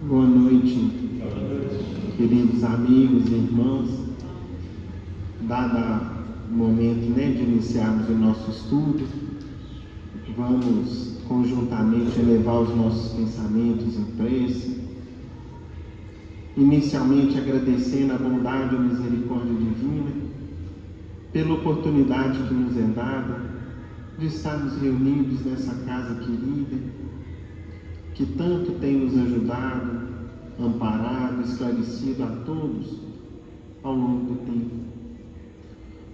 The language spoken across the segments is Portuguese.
Boa noite, queridos amigos e irmãos. Dado o momento, de iniciarmos o nosso estudo, vamos conjuntamente elevar os nossos pensamentos em prece, inicialmente agradecendo a bondade e a misericórdia divina pela oportunidade que nos é dada de estarmos reunidos nessa casa querida, que tanto tem nos ajudado, amparado, esclarecido a todos ao longo do tempo.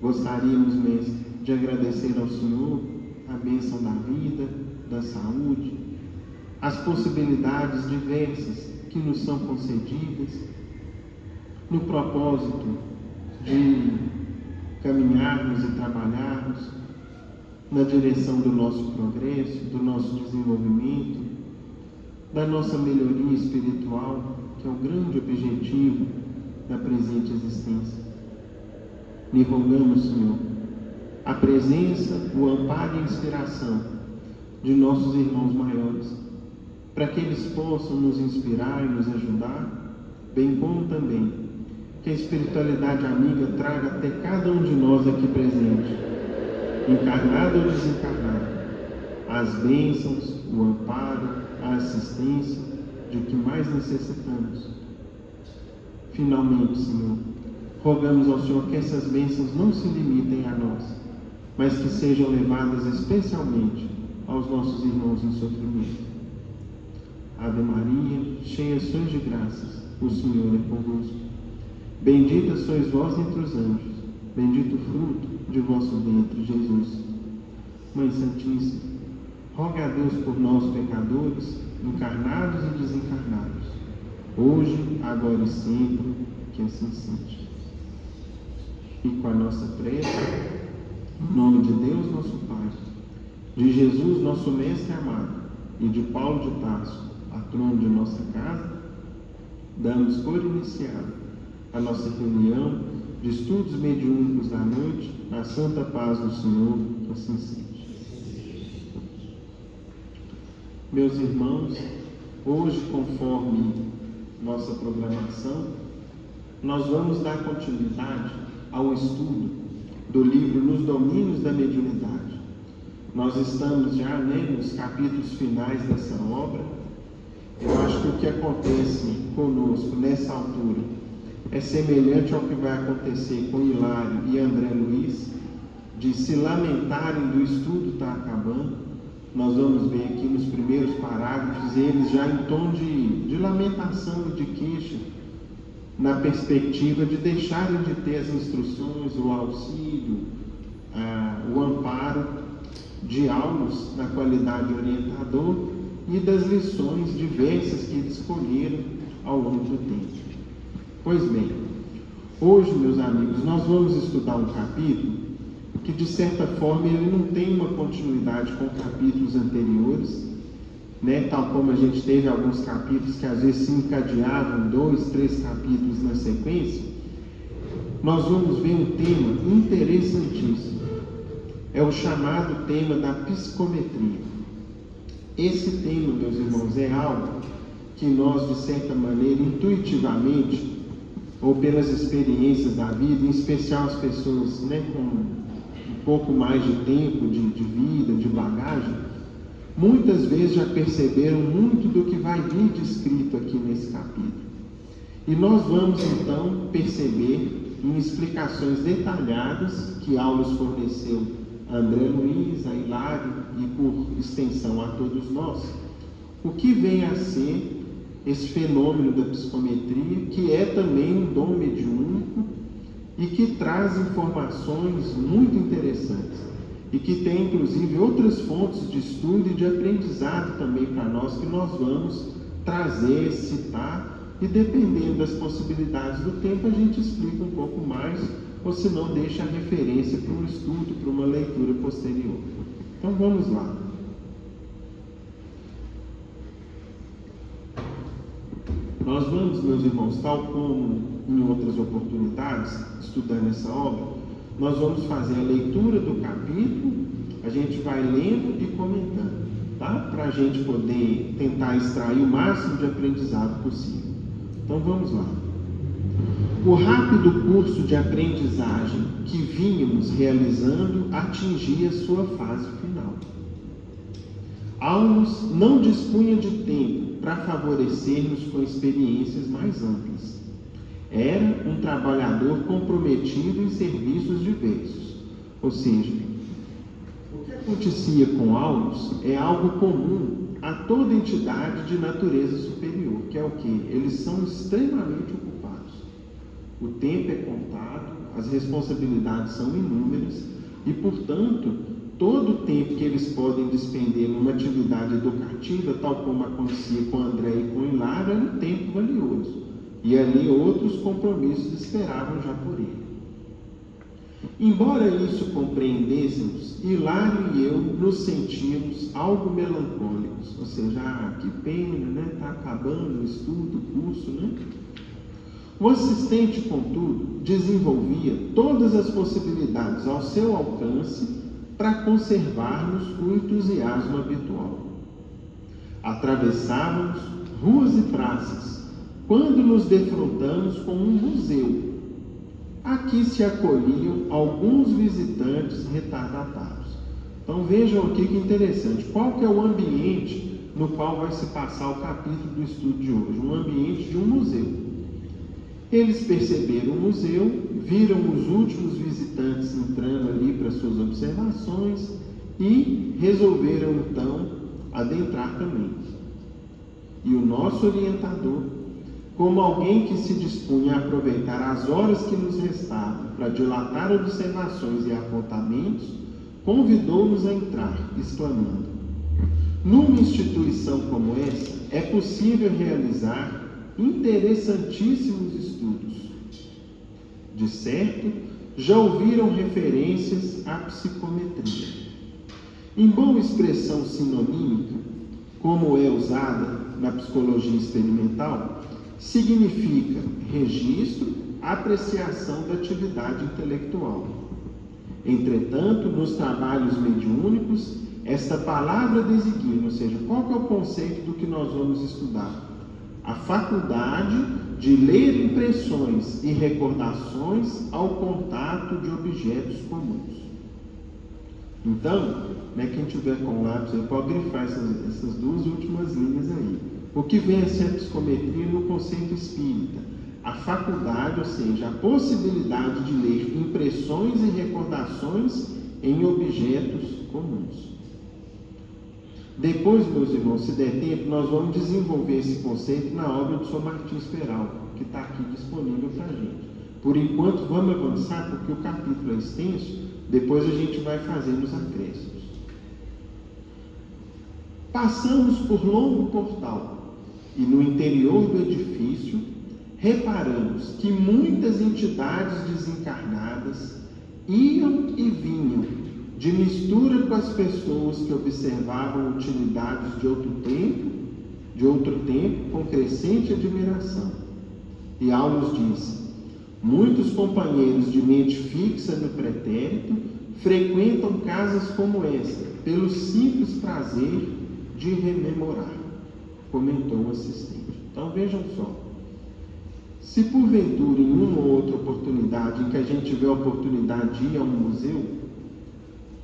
Gostaríamos, mestre, de agradecer ao Senhor a bênção da vida, da saúde, as possibilidades diversas que nos são concedidas, no propósito de caminharmos e trabalharmos na direção do nosso progresso, do nosso desenvolvimento, da nossa melhoria espiritual, que é o grande objetivo da presente existência. Lhe rogamos, Senhor, a presença, o amparo e a inspiração de nossos irmãos maiores, para que eles possam nos inspirar e nos ajudar, bem como também que a espiritualidade amiga traga até cada um de nós aqui presente, encarnado ou desencarnado, as bênçãos, o amparo, a assistência de o que mais necessitamos. Finalmente, Senhor, rogamos ao Senhor que essas bênçãos não se limitem a nós, mas que sejam levadas especialmente aos nossos irmãos em sofrimento. Ave Maria, cheia sois de graças, o Senhor é convosco. Bendita sois vós entre os anjos, bendito o fruto de vosso ventre, Jesus. Mãe Santíssima, roga a Deus por nós, pecadores, encarnados e desencarnados, hoje, agora e sempre, que assim seja. E com a nossa prece, em nome de Deus, nosso Pai, de Jesus, nosso Mestre amado, e de Paulo de Tarso, patrono de nossa casa, damos por iniciada a nossa reunião de estudos mediúnicos da noite, na santa paz do Senhor, que assim seja. Meus irmãos, hoje, conforme nossa programação, nós vamos dar continuidade ao estudo do livro Nos Domínios da Mediunidade. Nós estamos já nos capítulos finais dessa obra. Eu acho que o que acontece conosco nessa altura é semelhante ao que vai acontecer com Hilário e André Luiz, de se lamentarem do estudo estar acabando. Nós vamos ver aqui nos primeiros parágrafos eles já em tom de lamentação e de queixa, na perspectiva de deixarem de ter as instruções, o auxílio, o amparo de aulas na qualidade de orientador e das lições diversas que eles escolheram ao longo do tempo. Pois bem, hoje, meus amigos, nós vamos estudar um capítulo que, de certa forma, ele não tem uma continuidade com capítulos anteriores, tal como a gente teve alguns capítulos que às vezes se encadeavam 2, 3 capítulos na sequência. Nós vamos ver um tema interessantíssimo. É o chamado tema da psicometria. Esse tema, meus irmãos, é algo que nós, de certa maneira, intuitivamente, ou pelas experiências da vida, em especial as pessoas com um pouco mais de tempo, de vida, de bagagem, muitas vezes já perceberam muito do que vai vir descrito aqui nesse capítulo. E nós vamos, então, perceber em explicações detalhadas que Aulos forneceu a André Luiz, a Hilário e, por extensão, a todos nós, o que vem a ser esse fenômeno da psicometria, que é também um dom mediúnico e que traz informações muito interessantes e que tem, inclusive, outras fontes de estudo e de aprendizado também para nós, que nós vamos trazer, citar, e dependendo das possibilidades do tempo, a gente explica um pouco mais, ou se não, deixa a referência para um estudo, para uma leitura posterior. Então, vamos lá. Nós vamos, meus irmãos, tal como em outras oportunidades, estudando essa obra, nós vamos fazer a leitura do capítulo, a gente vai lendo e comentando. tá? Para a gente poder tentar extrair o máximo de aprendizado possível. Então vamos lá. O rápido curso de aprendizagem que vínhamos realizando atingia sua fase final. Aulus não dispunha de tempo para favorecer-nos com experiências mais amplas. Era um trabalhador comprometido em serviços diversos. Ou seja, o que acontecia com Aulus é algo comum a toda entidade de natureza superior, que é o quê? Eles são extremamente ocupados. O tempo é contado, as responsabilidades são inúmeras e, portanto, todo o tempo que eles podem despender numa atividade educativa, tal como acontecia com André e com Hilário, era um tempo valioso. E ali outros compromissos esperavam já por ele. Embora isso compreendêssemos, Hilário e eu nos sentíamos algo melancólicos, ou seja, que pena, né? Está acabando o estudo, o curso, né? O assistente, contudo, desenvolvia todas as possibilidades ao seu alcance para conservar-nos o entusiasmo habitual. Atravessávamos ruas e praças, quando nos defrontamos com um museu. Aqui se acolhiam alguns visitantes retardatários. Então vejam aqui que interessante. Qual que é o ambiente no qual vai se passar o capítulo do estudo de hoje? Um ambiente de um museu. Eles perceberam o museu, viram os últimos visitantes entrando ali para suas observações e resolveram então adentrar também. E o nosso orientador, como alguém que se dispunha a aproveitar as horas que nos restavam para dilatar observações e apontamentos, convidou-nos a entrar, exclamando: numa instituição como essa, é possível realizar interessantíssimos estudos. De certo, já ouviram referências à psicometria. Em boa expressão sinonímica, como é usada na psicologia experimental, significa registro, apreciação da atividade intelectual. Entretanto, nos trabalhos mediúnicos, esta palavra designa, ou seja, qual que é o conceito do que nós vamos estudar? A faculdade de ler impressões e recordações ao contato de objetos comuns. Então, quem tiver com lápis aí pode grifar essas duas últimas linhas aí. O que vem a ser a psicometria no conceito espírita? A faculdade, ou seja, a possibilidade de ler impressões e recordações em objetos comuns. Depois, meus irmãos, se der tempo, nós vamos desenvolver esse conceito na obra do Sr. Martins Peralta, que está aqui disponível para a gente. Por enquanto, vamos avançar, porque o capítulo é extenso, depois a gente vai fazendo os acréscimos. Passamos por longo portal, e no interior do edifício, reparamos que muitas entidades desencarnadas iam e vinham, de mistura com as pessoas que observavam utilidades de outro tempo, com crescente admiração. E Aulus disse: muitos companheiros de mente fixa no pretérito frequentam casas como esta, pelo simples prazer de rememorar, comentou o assistente. Então vejam só, se porventura em uma ou outra oportunidade em que a gente tiver a oportunidade de ir a um museu,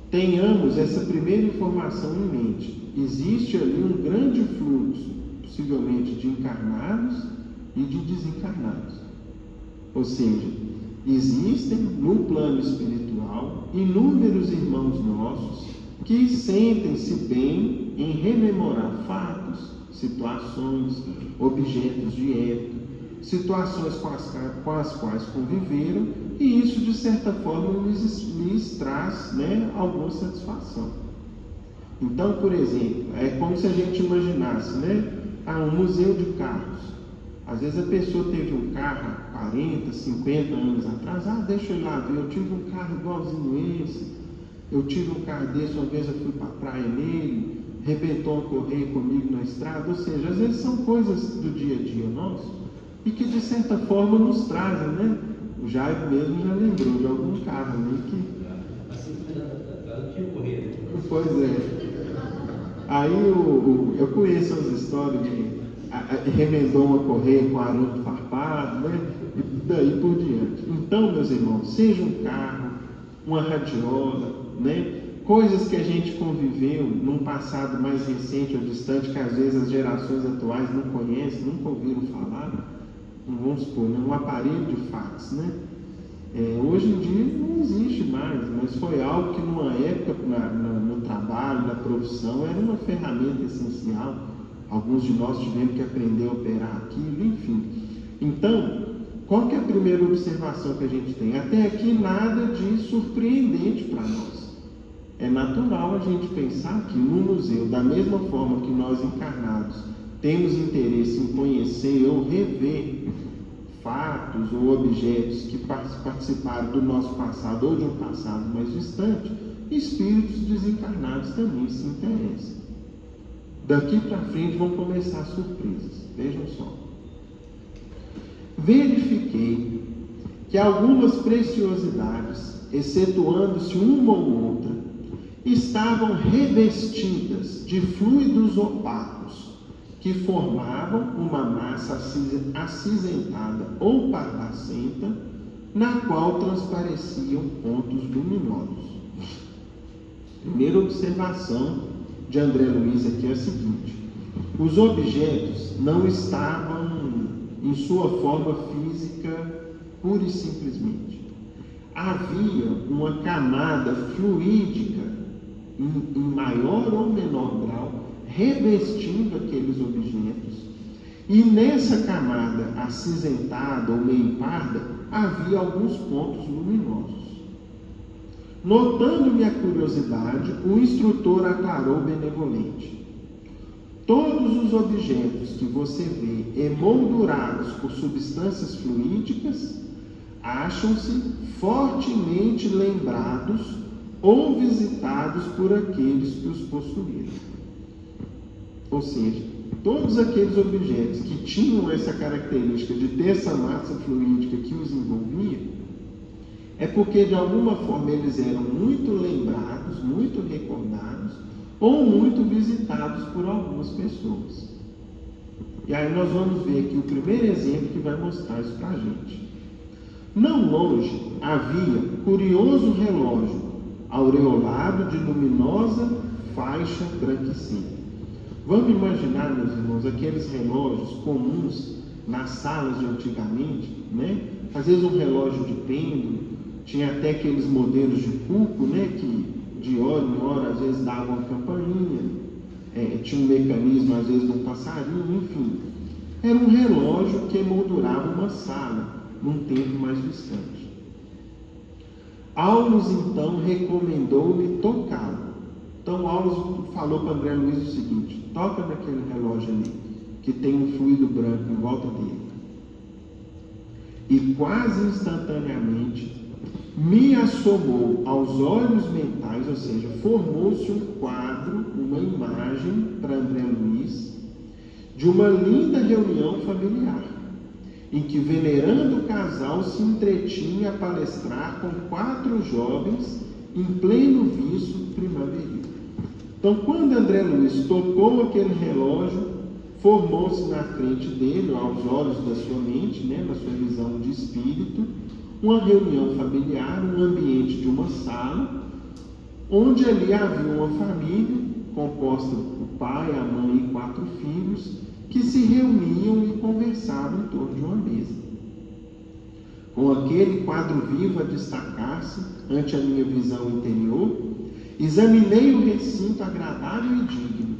tenhamos essa primeira informação em mente. Existe ali um grande fluxo, possivelmente de encarnados e de desencarnados. Ou seja, existem no plano espiritual inúmeros irmãos nossos que sentem-se bem em rememorar fatos, situações, objetos de época, situações com as quais conviveram, e isso de certa forma lhes traz alguma satisfação. Então, por exemplo, é como se a gente imaginasse um museu de carros. Às vezes a pessoa teve um carro há 40, 50 anos atrás, deixa eu ir lá ver, eu tive um carro igualzinho esse, eu tive um carro desse, uma vez eu fui para a praia nele, arrebentou um correio comigo na estrada. Ou seja, às vezes são coisas do dia a dia nosso, e que de certa forma nos trazem, O Jair mesmo já lembrou de algum carro, que... Assim, tinha corrido. Pois é. Aí eu conheço as histórias de remendou uma correia com arame farpado, né? E daí por diante. Então, meus irmãos, seja um carro, uma radiola, né? Coisas que a gente conviveu num passado mais recente ou distante, que às vezes as gerações atuais não conhecem, nunca ouviram falar, vamos supor, né? Um aparelho de fax, né? Hoje em dia não existe mais, mas foi algo que numa época, no trabalho, na profissão, era uma ferramenta essencial. Alguns de nós tivemos que aprender a operar aquilo, enfim. Então, qual que é a primeira observação que a gente tem? Até aqui nada de surpreendente para nós. É natural a gente pensar que no museu, da mesma forma que nós encarnados temos interesse em conhecer ou rever fatos ou objetos que participaram do nosso passado ou de um passado mais distante, espíritos desencarnados também se interessam. Daqui para frente vão começar as surpresas. Vejam só. Verifiquei que algumas preciosidades, excetuando-se uma ou outra, estavam revestidas de fluidos opacos que formavam uma massa acinzentada ou pardacenta, na qual transpareciam pontos luminosos. Primeira observação de André Luiz aqui é a seguinte: os objetos não estavam em sua forma física pura e simplesmente. Havia uma camada fluídica em maior ou menor grau revestindo aqueles objetos, e nessa camada acinzentada ou meio parda havia alguns pontos luminosos. Notando minha curiosidade, o instrutor aclarou benevolente: todos os objetos que você vê emoldurados por substâncias fluídicas acham-se fortemente lembrados ou visitados por aqueles que os possuíram. Ou seja, todos aqueles objetos que tinham essa característica de ter essa massa fluídica que os envolvia, é porque de alguma forma eles eram muito lembrados, muito recordados, ou muito visitados por algumas pessoas. E aí nós vamos ver aqui o primeiro exemplo que vai mostrar isso para a gente. Não longe havia curioso relógio aureolado de luminosa faixa branquicina. Vamos imaginar, meus irmãos, aqueles relógios comuns nas salas de antigamente, né? Às vezes um relógio de pêndulo, tinha até aqueles modelos de cuco, né? Que de hora em hora às vezes davam uma campainha, tinha um mecanismo às vezes de um passarinho, enfim. Era um relógio que emoldurava uma sala num tempo mais distante. Aulus então recomendou-lhe tocá-lo. Então Aulus falou para André Luiz o seguinte: toca naquele relógio ali, que tem um fluido branco em volta dele. E quase instantaneamente me assomou aos olhos mentais, ou seja, formou-se um quadro, uma imagem para André Luiz, de uma linda reunião familiar, em que venerando casal se entretinha a palestrar com 4 jovens em pleno viço primaveril. Então, quando André Luiz tocou aquele relógio, formou-se na frente dele, aos olhos da sua mente, né, na sua visão de espírito, uma reunião familiar, um ambiente de uma sala, onde ali havia uma família composta por pai, a mãe e 4 filhos, que se reuniam e conversavam em torno de uma mesa. Com aquele quadro vivo a destacar-se ante a minha visão interior, examinei o recinto agradável e digno.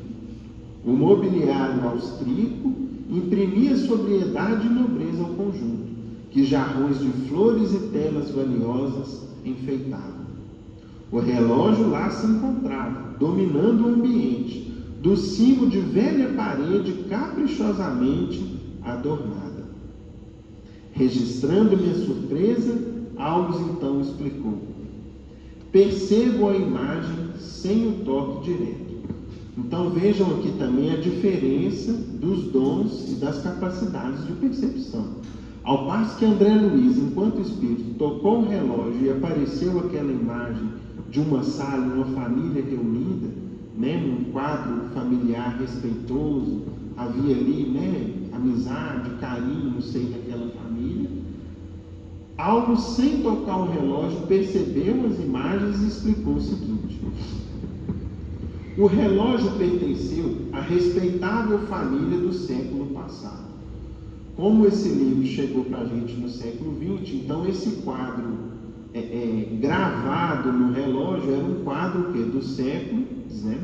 O mobiliário austríaco imprimia sobriedade e nobreza ao conjunto, que jarrões de flores e telas valiosas enfeitavam. O relógio lá se encontrava, dominando o ambiente, do cimo de velha parede caprichosamente adornada. Registrando minha surpresa, Aulus então explicou: percebo a imagem sem o toque direto. Então vejam aqui também a diferença dos dons e das capacidades de percepção. Ao passo que André Luiz, enquanto espírito, tocou o relógio e apareceu aquela imagem de uma sala, uma família reunida, né, num quadro familiar respeitoso, havia ali, né, amizade, carinho no seio daquela família. Paulo, sem tocar o relógio, percebeu as imagens e explicou o seguinte: o relógio pertenceu à respeitável família do século passado. Como esse livro chegou para a gente no século XX, então esse quadro gravado no relógio era um quadro do século XIX.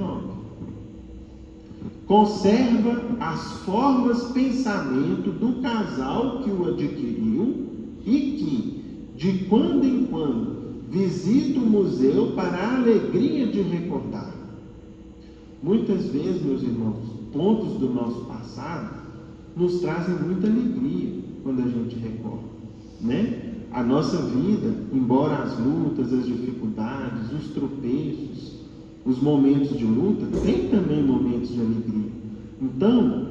Conserva as formas pensamento do casal que o adquiriu e que, de quando em quando, visita o museu para a alegria de recordar. Muitas vezes, meus irmãos, pontos do nosso passado nos trazem muita alegria quando a gente recorda, né? A nossa vida, embora as lutas, as dificuldades, os tropeços, os momentos de luta, tem também momentos de alegria. Então,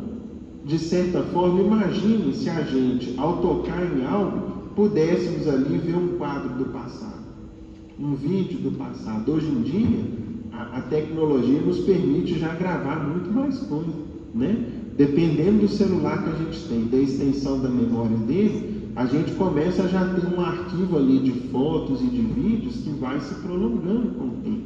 de certa forma, imagine se a gente, ao tocar em algo, pudéssemos ali ver um quadro do passado, um vídeo do passado. Hoje em dia, a tecnologia nos permite já gravar muito mais coisa, né? Dependendo do celular que a gente tem, da extensão da memória dele, a gente começa a já ter um arquivo ali de fotos e de vídeos que vai se prolongando com o tempo.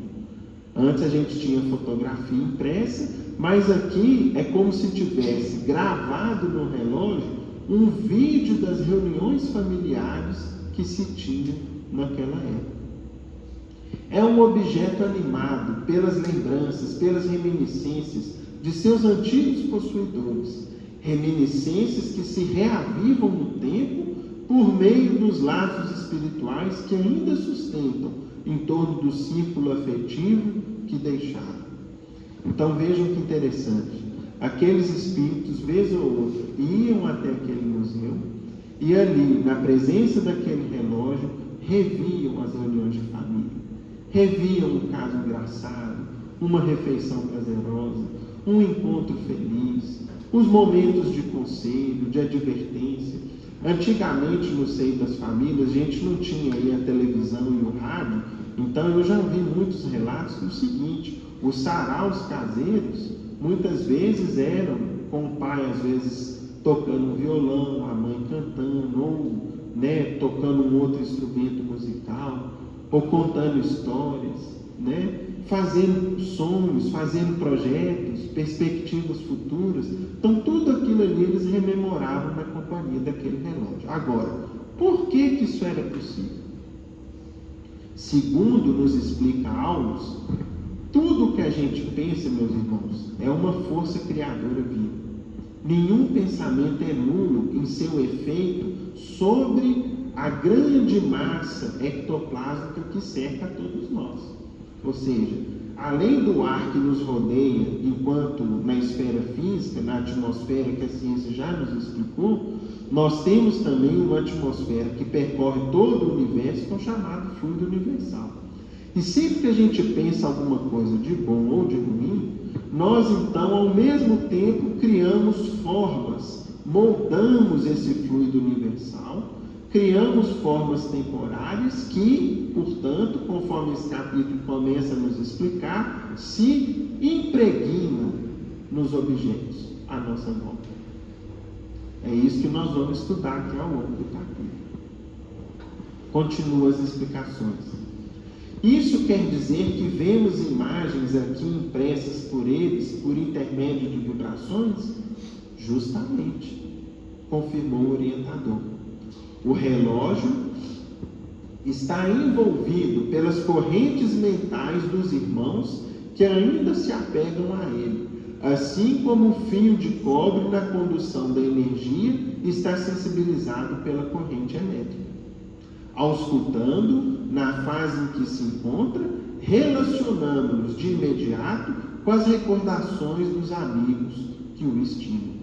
Antes a gente tinha fotografia impressa, mas aqui é como se tivesse gravado no relógio um vídeo das reuniões familiares que se tinha naquela época. É um objeto animado pelas lembranças, pelas reminiscências de seus antigos possuidores, reminiscências que se reavivam no tempo por meio dos laços espirituais que ainda sustentam em torno do círculo afetivo que deixaram. Então vejam que interessante, aqueles espíritos, vez ou outra, iam até aquele museu e ali, na presença daquele relógio, reviam as reuniões de família, reviam um caso engraçado, uma refeição prazerosa, um encontro feliz, os momentos de conselho, de advertência. Antigamente, no seio das famílias, a gente não tinha aí a televisão e o rádio, então eu já vi muitos relatos do seguinte: os saraus caseiros, muitas vezes eram com o pai, às vezes, tocando um violão, a mãe cantando, ou né, tocando um outro instrumento musical, ou contando histórias, né, fazendo sonhos, fazendo projetos, perspectivas futuras. Então, tudo aquilo ali eles rememoravam na companhia daquele relógio. Agora, por que isso era possível? Segundo nos explica Aulus, tudo que a gente pensa, meus irmãos, é uma força criadora viva. Nenhum pensamento é nulo em seu efeito sobre a grande massa ectoplásmica que cerca a todos nós. Ou seja, além do ar que nos rodeia, enquanto na esfera física, na atmosfera que a ciência já nos explicou, nós temos também uma atmosfera que percorre todo o universo, que é o chamado fluido universal. E sempre que a gente pensa alguma coisa de bom ou de ruim, nós então, ao mesmo tempo, criamos formas, moldamos esse fluido universal, criamos formas temporárias que, portanto, conforme esse capítulo começa a nos explicar, se impregnam nos objetos à nossa volta. É isso que nós vamos estudar aqui ao longo do capítulo. Continua as explicações. Isso quer dizer que vemos imagens aqui impressas por eles por intermédio de vibrações? Justamente, confirmou o orientador. O relógio está envolvido pelas correntes mentais dos irmãos que ainda se apegam a ele, assim como o fio de cobre na condução da energia está sensibilizado pela corrente elétrica. Auscultando, na fase em que se encontra, relacionando-nos de imediato com as recordações dos amigos que o estimam.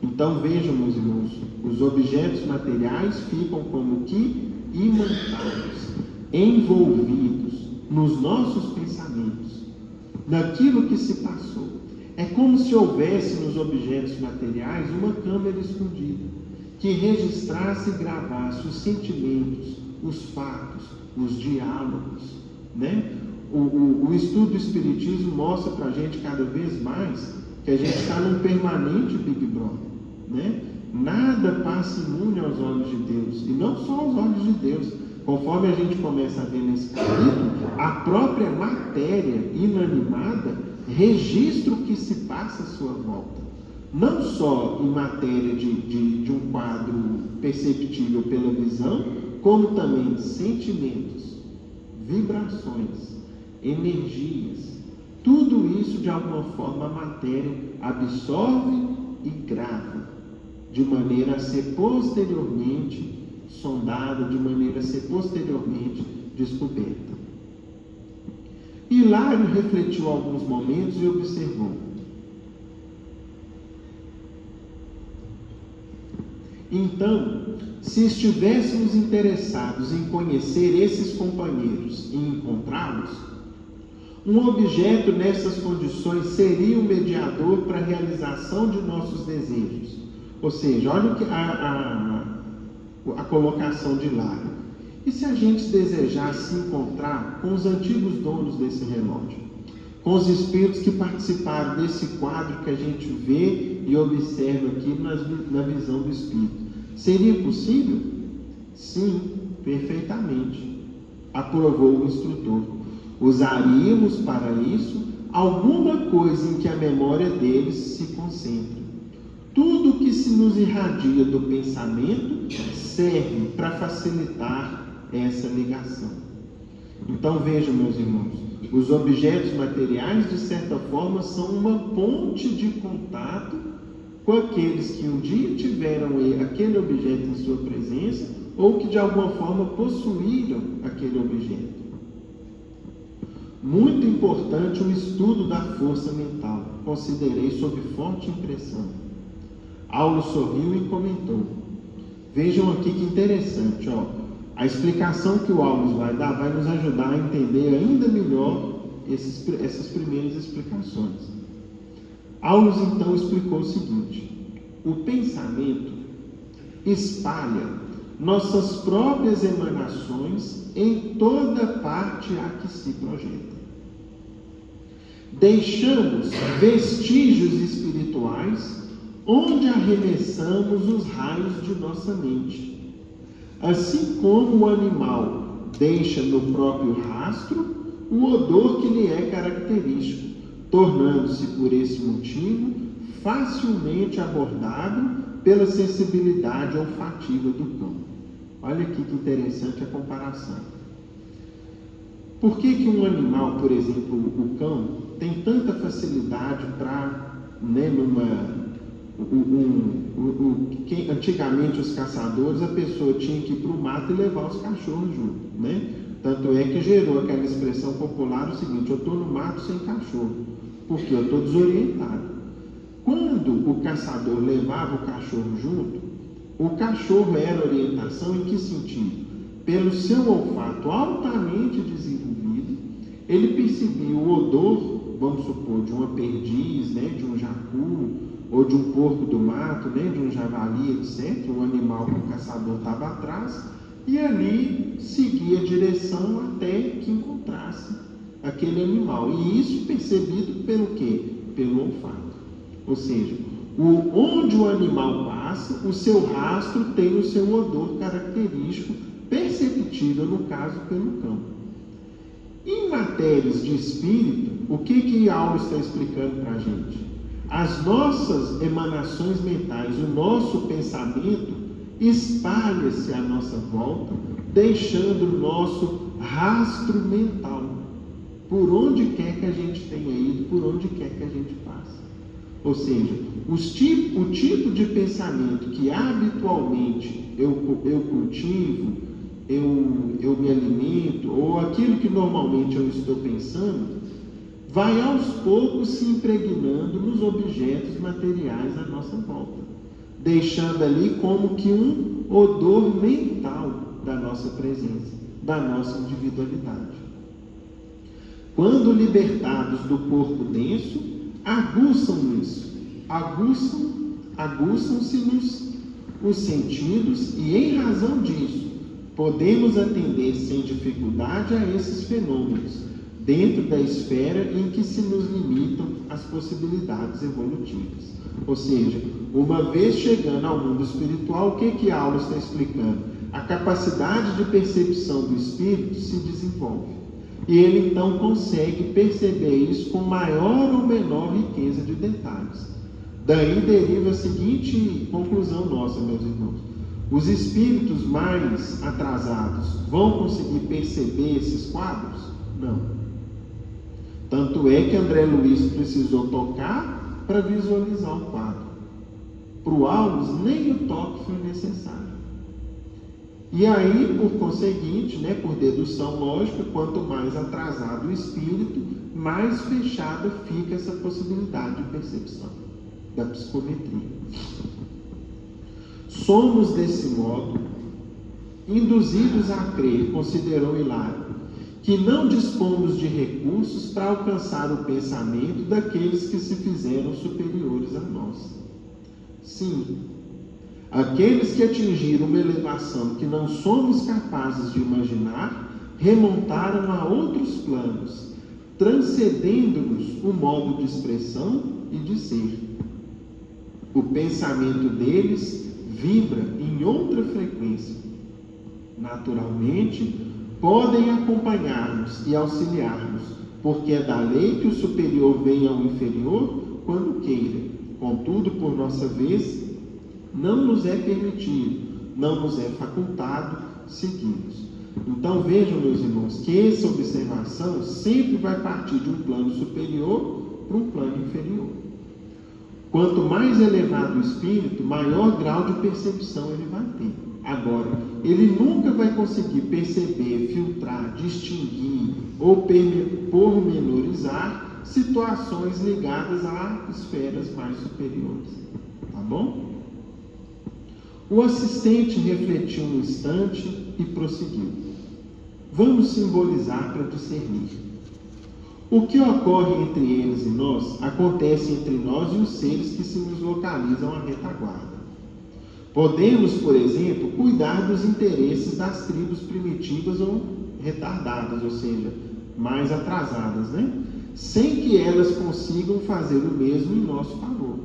Então vejam, meus irmãos, os objetos materiais ficam como que imantados, envolvidos nos nossos pensamentos, naquilo que se passou. É como se houvesse nos objetos materiais uma câmera escondida, que registrasse e gravasse os sentimentos, os fatos, os diálogos, né? o estudo do Espiritismo mostra para a gente cada vez mais que a gente está num permanente Big Brother, né? Nada passa imune aos olhos de Deus, e não só aos olhos de Deus. Conforme a gente começa a ver nesse capítulo, a própria matéria inanimada registra o que se passa à sua volta. Não só em matéria de um quadro perceptível pela visão, como também sentimentos, vibrações, energias. Tudo isso, de alguma forma, a matéria absorve e grava, de maneira a ser posteriormente sondada, de maneira a ser posteriormente descoberta. Hilário refletiu alguns momentos e observou: então, se estivéssemos interessados em conhecer esses companheiros e encontrá-los, um objeto nessas condições seria o mediador para a realização de nossos desejos. Ou seja, olha a colocação de Hilário. E se a gente desejasse se encontrar com os antigos donos desse relógio, com os espíritos que participaram desse quadro que a gente vê e observa aqui na visão do espírito, seria possível? Sim, perfeitamente, aprovou o instrutor. Usaríamos para isso alguma coisa em que a memória deles se concentra. Tudo que se nos irradia do pensamento serve para facilitar essa ligação. Então vejam, meus irmãos, os objetos materiais, de certa forma, são uma ponte de contato com aqueles que um dia tiveram aquele objeto em sua presença ou que de alguma forma possuíram aquele objeto. Muito importante o estudo da força mental, considerei sob forte impressão. Aulo sorriu e comentou: vejam aqui que interessante, ó. A explicação que o Aulo vai dar vai nos ajudar a entender ainda melhor essas primeiras explicações. Aulo então explicou o seguinte: o pensamento espalha nossas próprias emanações em toda parte a que se projeta. Deixamos vestígios espirituais onde arremessamos os raios de nossa mente. Assim como o animal deixa no próprio rastro o odor que lhe é característico, tornando-se por esse motivo facilmente abordado pela sensibilidade olfativa do cão. Olha aqui que interessante a comparação. Por que um animal, por exemplo, o cão, tem tanta facilidade para, antigamente os caçadores, a pessoa tinha que ir para o mato e levar os cachorros junto, né? Tanto é que gerou aquela expressão popular o seguinte: eu estou no mato sem cachorro, porque eu estou desorientado. Quando o caçador levava o cachorro junto, o cachorro era orientação em que sentido? Pelo seu olfato altamente desenvolvido, ele percebia o odor, vamos supor, de uma perdiz, né, de um jacu, ou de um porco do mato, né, de um javali, etc., o animal que o caçador estava atrás, e ali seguia a direção até que encontrasse aquele animal. E isso percebido pelo quê? Pelo olfato. Ou seja, onde o animal passa, o seu rastro tem o seu odor característico, perceptível, no caso, pelo cão. Em matérias de espírito, o que Aulo está explicando para a gente? As nossas emanações mentais, o nosso pensamento espalha-se à nossa volta, deixando o nosso rastro mental, por onde quer que a gente tenha ido, por onde quer que a gente passe. Ou seja, o tipo de pensamento que habitualmente eu cultivo, eu me alimento, ou aquilo que normalmente eu estou pensando, vai aos poucos se impregnando nos objetos materiais à nossa volta, deixando ali como que um odor mental da nossa presença, da nossa individualidade. Quando libertados do corpo denso, aguçam-se-nos os sentidos e, em razão disso, podemos atender sem dificuldade a esses fenômenos, dentro da esfera em que se nos limitam as possibilidades evolutivas. Ou seja, uma vez chegando ao mundo espiritual, o que a aula está explicando? A capacidade de percepção do espírito se desenvolve. E ele então consegue perceber isso com maior ou menor riqueza de detalhes. Daí deriva a seguinte conclusão nossa, meus irmãos. Os espíritos mais atrasados vão conseguir perceber esses quadros? Não. Tanto é que André Luiz precisou tocar para visualizar o quadro. Para o Aulos, nem o toque foi necessário. E aí, por conseguinte, por dedução lógica, quanto mais atrasado o espírito, mais fechada fica essa possibilidade de percepção da psicometria. Somos, desse modo, induzidos a crer, considerou Hilário, que não dispomos de recursos para alcançar o pensamento daqueles que se fizeram superiores a nós. Sim, aqueles que atingiram uma elevação que não somos capazes de imaginar, remontaram a outros planos, transcendendo-nos o modo de expressão e de ser. O pensamento deles vibra em outra frequência. Naturalmente, podem acompanhar-nos e auxiliar-nos, porque é da lei que o superior venha ao inferior quando queira. Contudo, por nossa vez, não nos é permitido, não nos é facultado segui-los. Então vejam, meus irmãos, que essa observação sempre vai partir de um plano superior para um plano inferior. Quanto mais elevado o espírito, maior grau de percepção ele vai ter. Agora, ele nunca vai conseguir perceber, filtrar, distinguir ou pormenorizar situações ligadas a esferas mais superiores. Tá bom? O assistente refletiu um instante e prosseguiu. Vamos simbolizar para discernir. O que ocorre entre eles e nós, acontece entre nós e os seres que se nos localizam à retaguarda. Podemos, por exemplo, cuidar dos interesses das tribos primitivas ou retardadas, ou seja, mais atrasadas, sem que elas consigam fazer o mesmo em nosso favor.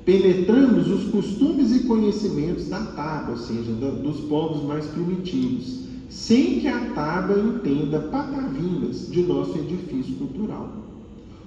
Penetramos os costumes e conhecimentos da Taba, ou seja, dos povos mais primitivos, sem que a Taba entenda patavinas de nosso edifício cultural.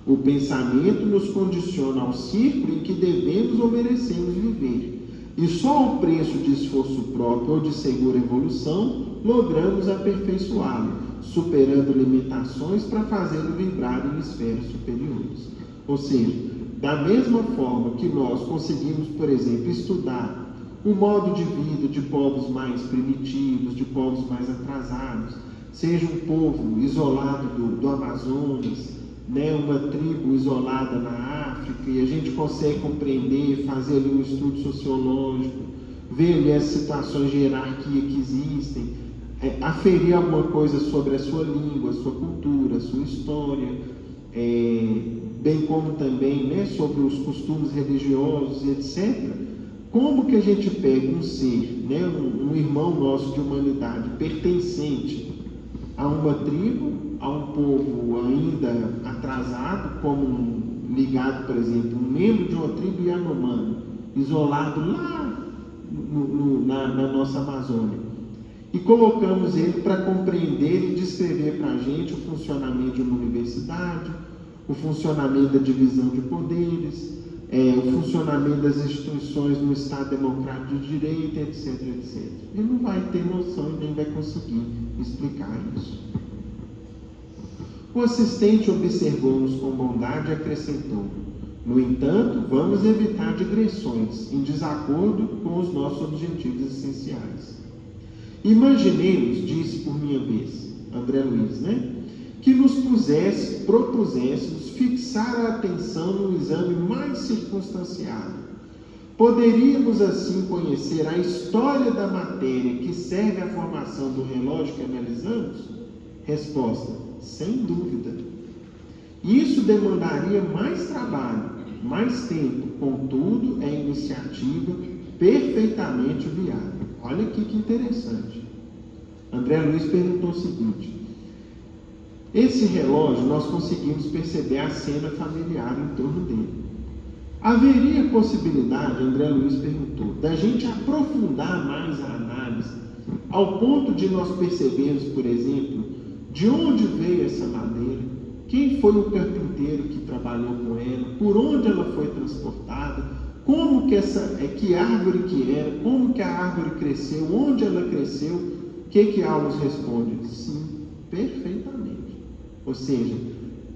O pensamento nos condiciona ao círculo em que devemos ou merecemos viver, e só ao preço de esforço próprio ou de segura evolução logramos aperfeiçoá-lo, superando limitações para fazê-lo vibrar em esferas superiores. Ou seja, da mesma forma que nós conseguimos, por exemplo, estudar o modo de vida de povos mais primitivos, de povos mais atrasados, seja um povo isolado do Amazonas, uma tribo isolada na África, e a gente consegue compreender, fazer ali um estudo sociológico, ver ali as situações de hierarquia que existem, aferir alguma coisa sobre a sua língua, a sua cultura, a sua história, bem como também sobre os costumes religiosos, etc. Como que a gente pega um ser, um irmão nosso de humanidade, pertencente a uma tribo, a um povo ainda atrasado, como ligado, por exemplo, um membro de uma tribo Yanomami, isolado lá na nossa Amazônia, e colocamos ele para compreender e descrever para a gente o funcionamento de uma universidade, o funcionamento da divisão de poderes, o funcionamento das instituições no Estado Democrático de Direito, etc, etc. Ele não vai ter noção e nem vai conseguir explicar isso. O assistente observou-nos com bondade e acrescentou: no entanto, vamos evitar digressões em desacordo com os nossos objetivos essenciais. Imaginemos, disse por minha vez André Luiz, que nos propuséssemos fixar a atenção no exame mais circunstanciado. Poderíamos assim conhecer a história da matéria que serve à formação do relógio que analisamos? Resposta: sem dúvida. Isso demandaria mais trabalho, mais tempo, contudo, é iniciativa perfeitamente viável. Olha aqui que interessante. André Luiz perguntou o seguinte: Esse relógio, nós conseguimos perceber a cena familiar em torno dele. Haveria possibilidade, André Luiz perguntou, da gente aprofundar mais a análise, ao ponto de nós percebermos, por exemplo, de onde veio essa madeira, quem foi o carpinteiro que trabalhou com ela, por onde ela foi transportada, como que árvore que era, como que a árvore cresceu, onde ela cresceu? O que Aulos responde? Sim, perfeitamente. Ou seja,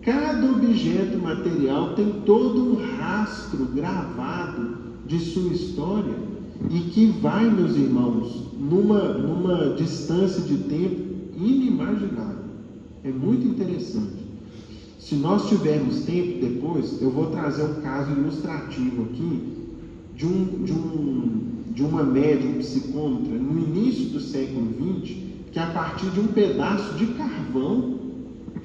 cada objeto material tem todo um rastro gravado de sua história e que vai, meus irmãos, numa distância de tempo inimaginável. É muito interessante. Se nós tivermos tempo depois, eu vou trazer um caso ilustrativo aqui de uma médium psicômetra no início do século XX, que a partir de um pedaço de carvão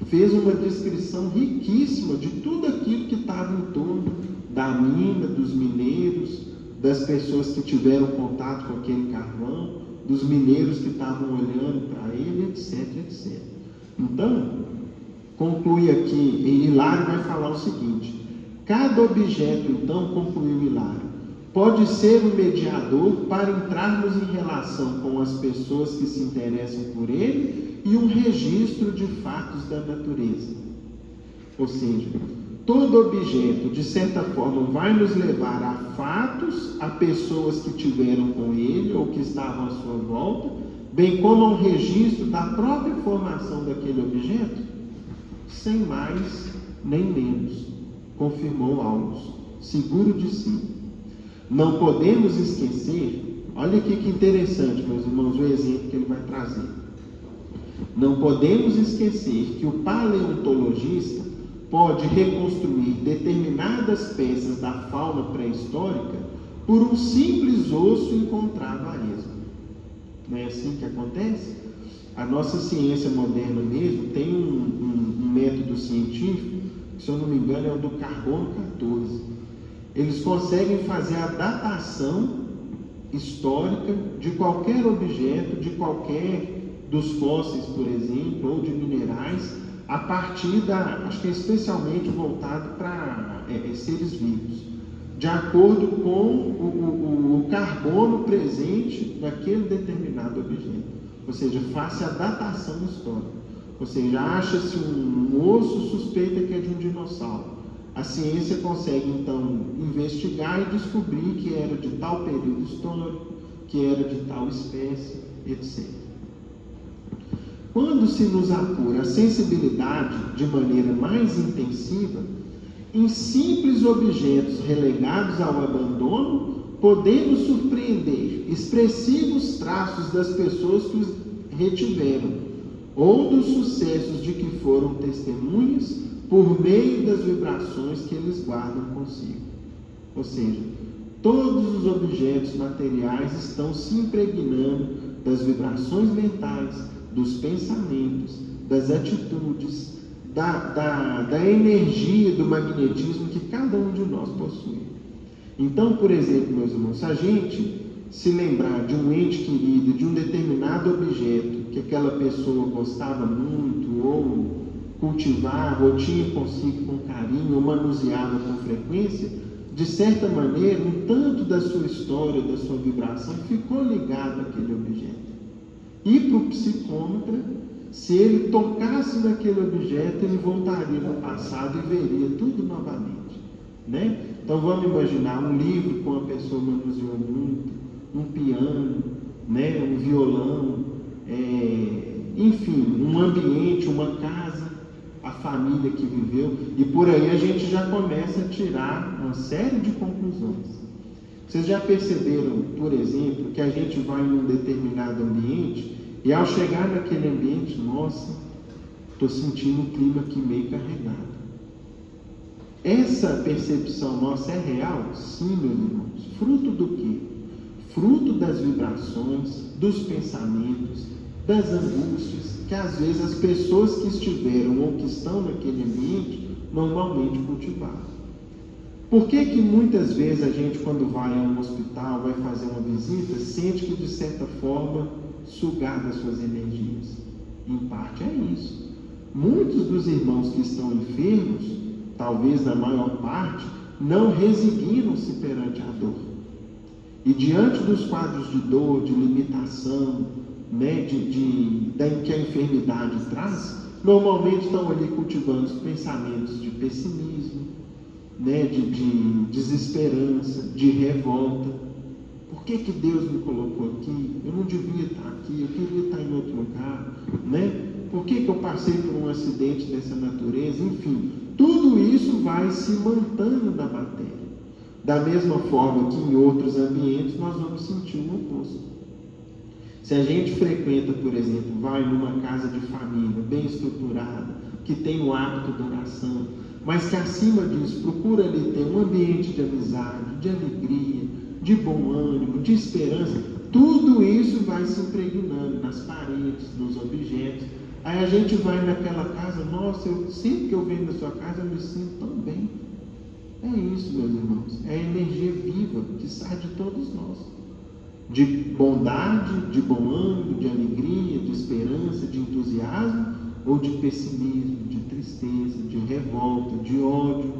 fez uma descrição riquíssima de tudo aquilo que estava em torno da mina, dos mineiros, das pessoas que tiveram contato com aquele carvão, dos mineiros que estavam olhando para ele, etc, etc. Então, conclui aqui, e Hilário vai falar o seguinte: cada objeto, então, concluiu Hilário, pode ser um mediador para entrarmos em relação com as pessoas que se interessam por ele e um registro de fatos da natureza. Ou seja, todo objeto, de certa forma, vai nos levar a fatos, a pessoas que tiveram com ele ou que estavam à sua volta, bem como a um registro da própria formação daquele objeto, sem mais nem menos, confirmou Aulos, seguro de si. Não podemos esquecer, olha aqui que interessante, meus irmãos, o exemplo que ele vai trazer. Não podemos esquecer que o paleontologista pode reconstruir determinadas peças da fauna pré-histórica por um simples osso encontrado a esmo. Não é assim que acontece? A nossa ciência moderna mesmo tem um método científico, que, se eu não me engano, é o do carbono 14. Eles conseguem fazer a datação histórica de qualquer objeto, de qualquer dos fósseis, por exemplo, ou de minerais, a partir acho que é especialmente voltado para seres vivos, de acordo com o carbono presente naquele determinado objeto. Ou seja, faça a datação histórica. Ou seja, acha-se um osso, suspeita que é de um dinossauro. A ciência consegue, então, investigar e descobrir que era de tal período histórico, que era de tal espécie, etc. Quando se nos apura a sensibilidade de maneira mais intensiva, em simples objetos relegados ao abandono, podemos surpreender expressivos traços das pessoas que os retiveram, ou dos sucessos de que foram testemunhas, por meio das vibrações que eles guardam consigo. Ou seja, todos os objetos materiais estão se impregnando das vibrações mentais, dos pensamentos, das atitudes, da energia, do magnetismo que cada um de nós possui. Então, por exemplo, meus irmãos, se a gente se lembrar de um ente querido, de um determinado objeto que aquela pessoa gostava muito, ou cultivava, ou tinha consigo com carinho, ou manuseava com frequência, de certa maneira, um tanto da sua história, da sua vibração, ficou ligado àquele objeto. E para o psicômetra, se ele tocasse naquele objeto, ele voltaria no passado e veria tudo novamente, né? Então vamos imaginar um livro que uma pessoa manuseou muito, um piano, né? Um violão, enfim, um ambiente, uma casa, a família que viveu, e por aí a gente já começa a tirar uma série de conclusões. Vocês já perceberam, por exemplo, que a gente vai em um determinado ambiente e ao chegar naquele ambiente, nossa, estou sentindo um clima aqui meio carregado. Essa percepção nossa é real? Sim, meus irmãos. Fruto do quê? Fruto das vibrações, dos pensamentos, das angústias, que às vezes as pessoas que estiveram ou que estão naquele ambiente normalmente cultivaram. Por que muitas vezes a gente, quando vai a um hospital, vai fazer uma visita, sente que, de certa forma, sugar das suas energias? Em parte é isso. Muitos dos irmãos que estão enfermos, talvez na maior parte, não resignam-se perante a dor. E diante dos quadros de dor, de limitação, né, que a enfermidade traz, normalmente estão ali cultivando os pensamentos de pessimismo, né, de desesperança, de revolta. Por que Deus me colocou aqui? Eu não devia estar aqui, eu queria estar em outro lugar, né? Por que eu passei por um acidente dessa natureza? Enfim, tudo isso vai se mantendo na matéria. Da mesma forma que em outros ambientes nós vamos sentir o oposto. Se a gente frequenta, por exemplo, vai numa casa de família bem estruturada, que tem o hábito de oração, mas que acima disso procura ali ter um ambiente de amizade, de alegria, de bom ânimo, de esperança, tudo isso vai se impregnando nas paredes, nos objetos. Aí a gente vai naquela casa, nossa, sempre que eu venho na sua casa eu me sinto tão bem. É isso, meus irmãos, é a energia viva que sai de todos nós. De bondade, de bom ânimo, de alegria, de esperança, de entusiasmo, ou de pessimismo, de tristeza, de revolta, de ódio,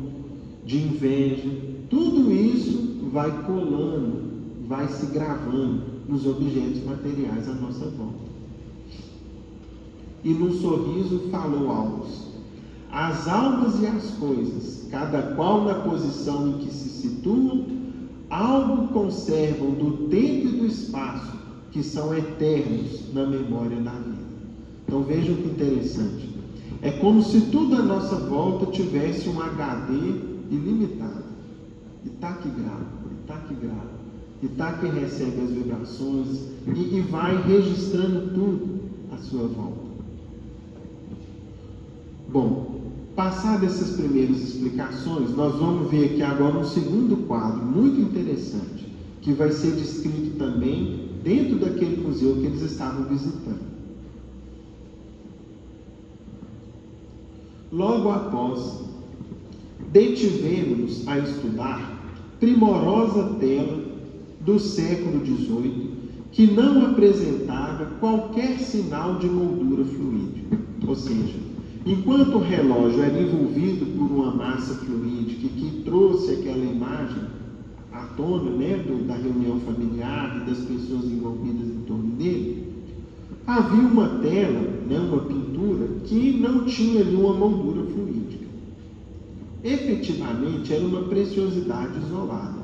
de inveja. Tudo isso vai colando, vai se gravando nos objetos materiais à nossa volta. E num sorriso falou Aulus: as almas e as coisas, cada qual na posição em que se situam, algo conservam do tempo e do espaço, que são eternos na memória da vida. Então vejam que interessante. É como se tudo à nossa volta tivesse um HD ilimitado. E está que grava, e está que grava, e está que recebe as vibrações e vai registrando tudo à sua volta. Bom, passadas essas primeiras explicações, nós vamos ver aqui agora um segundo quadro muito interessante, que vai ser descrito também dentro daquele museu que eles estavam visitando. Logo após, detivemos-nos a estudar primorosa tela do século XVIII, que não apresentava qualquer sinal de moldura fluídica. Ou seja, enquanto o relógio era envolvido por uma massa fluídica que trouxe aquela imagem à tona, né, da reunião familiar e das pessoas envolvidas em torno dele, havia uma tela, né, uma pintura, que não tinha ali uma moldura fluídica. Efetivamente, era uma preciosidade isolada.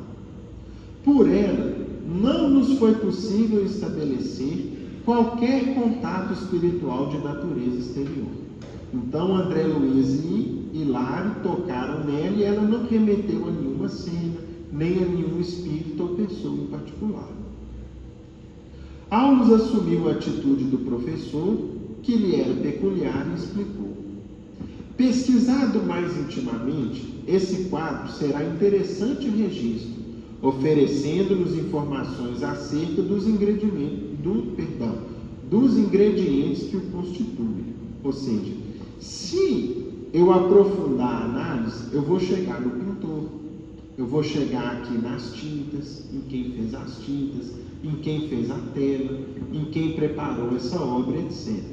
Por ela, não nos foi possível estabelecer qualquer contato espiritual de natureza exterior. Então, André Luiz e Hilário tocaram nela e ela não remeteu a nenhuma cena, nem a nenhum espírito ou pessoa em particular. Aulus assumiu a atitude do professor, que lhe era peculiar, e explicou: pesquisado mais intimamente, esse quadro será interessante registro, oferecendo-nos informações acerca dos ingredientes que o constituem. Ou seja, se eu aprofundar a análise, eu vou chegar no pintor, eu vou chegar aqui nas tintas, em quem fez as tintas, em quem fez a tela, em quem preparou essa obra, etc.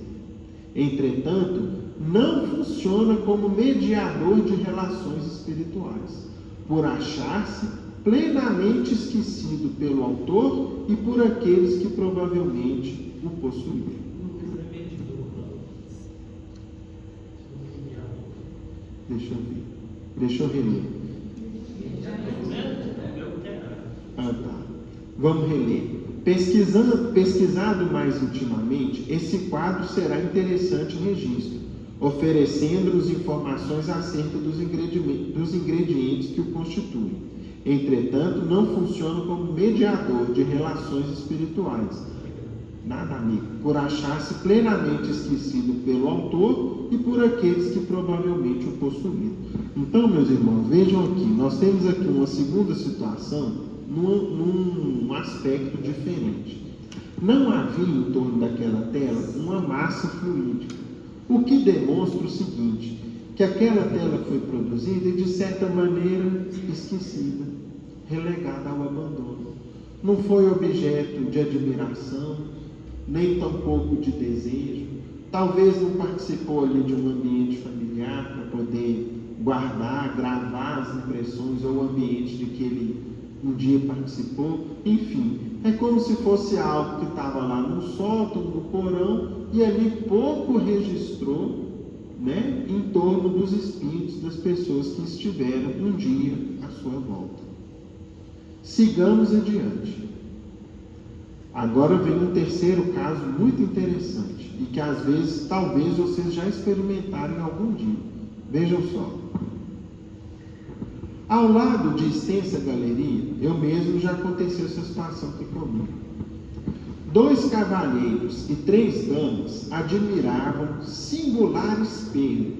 Entretanto, não funciona como mediador de relações espirituais, por achar-se plenamente esquecido pelo autor e por aqueles que provavelmente o possuíram. Deixa eu reler. Vamos reler. Pesquisado mais intimamente, esse quadro será interessante registro, oferecendo-nos informações acerca dos ingredientes que o constituem. Entretanto, não funciona como mediador de relações espirituais. Nada, amigo. Por achar-se plenamente esquecido pelo autor e por aqueles que provavelmente o possuíram. Então, meus irmãos, vejam aqui, nós temos aqui uma segunda situação num aspecto diferente. Não havia em torno daquela tela uma massa fluídica, o que demonstra o seguinte, que aquela tela foi produzida e de certa maneira esquecida, relegada ao abandono. Não foi objeto de admiração, nem tampouco de desejo, talvez não participou ali de um ambiente familiar para poder guardar, gravar as impressões ou o ambiente de que ele um dia participou. Enfim, é como se fosse algo que estava lá no sótão, no porão, e ali pouco registrou, né, em torno dos espíritos das pessoas que estiveram um dia à sua volta. Sigamos adiante. Agora vem um terceiro caso muito interessante e que às vezes, talvez vocês já experimentaram em algum dia. Vejam só. Ao lado de extensa galeria, eu mesmo já aconteceu essa situação aqui comigo. 2 cavalheiros e 3 damas admiravam singular espelho,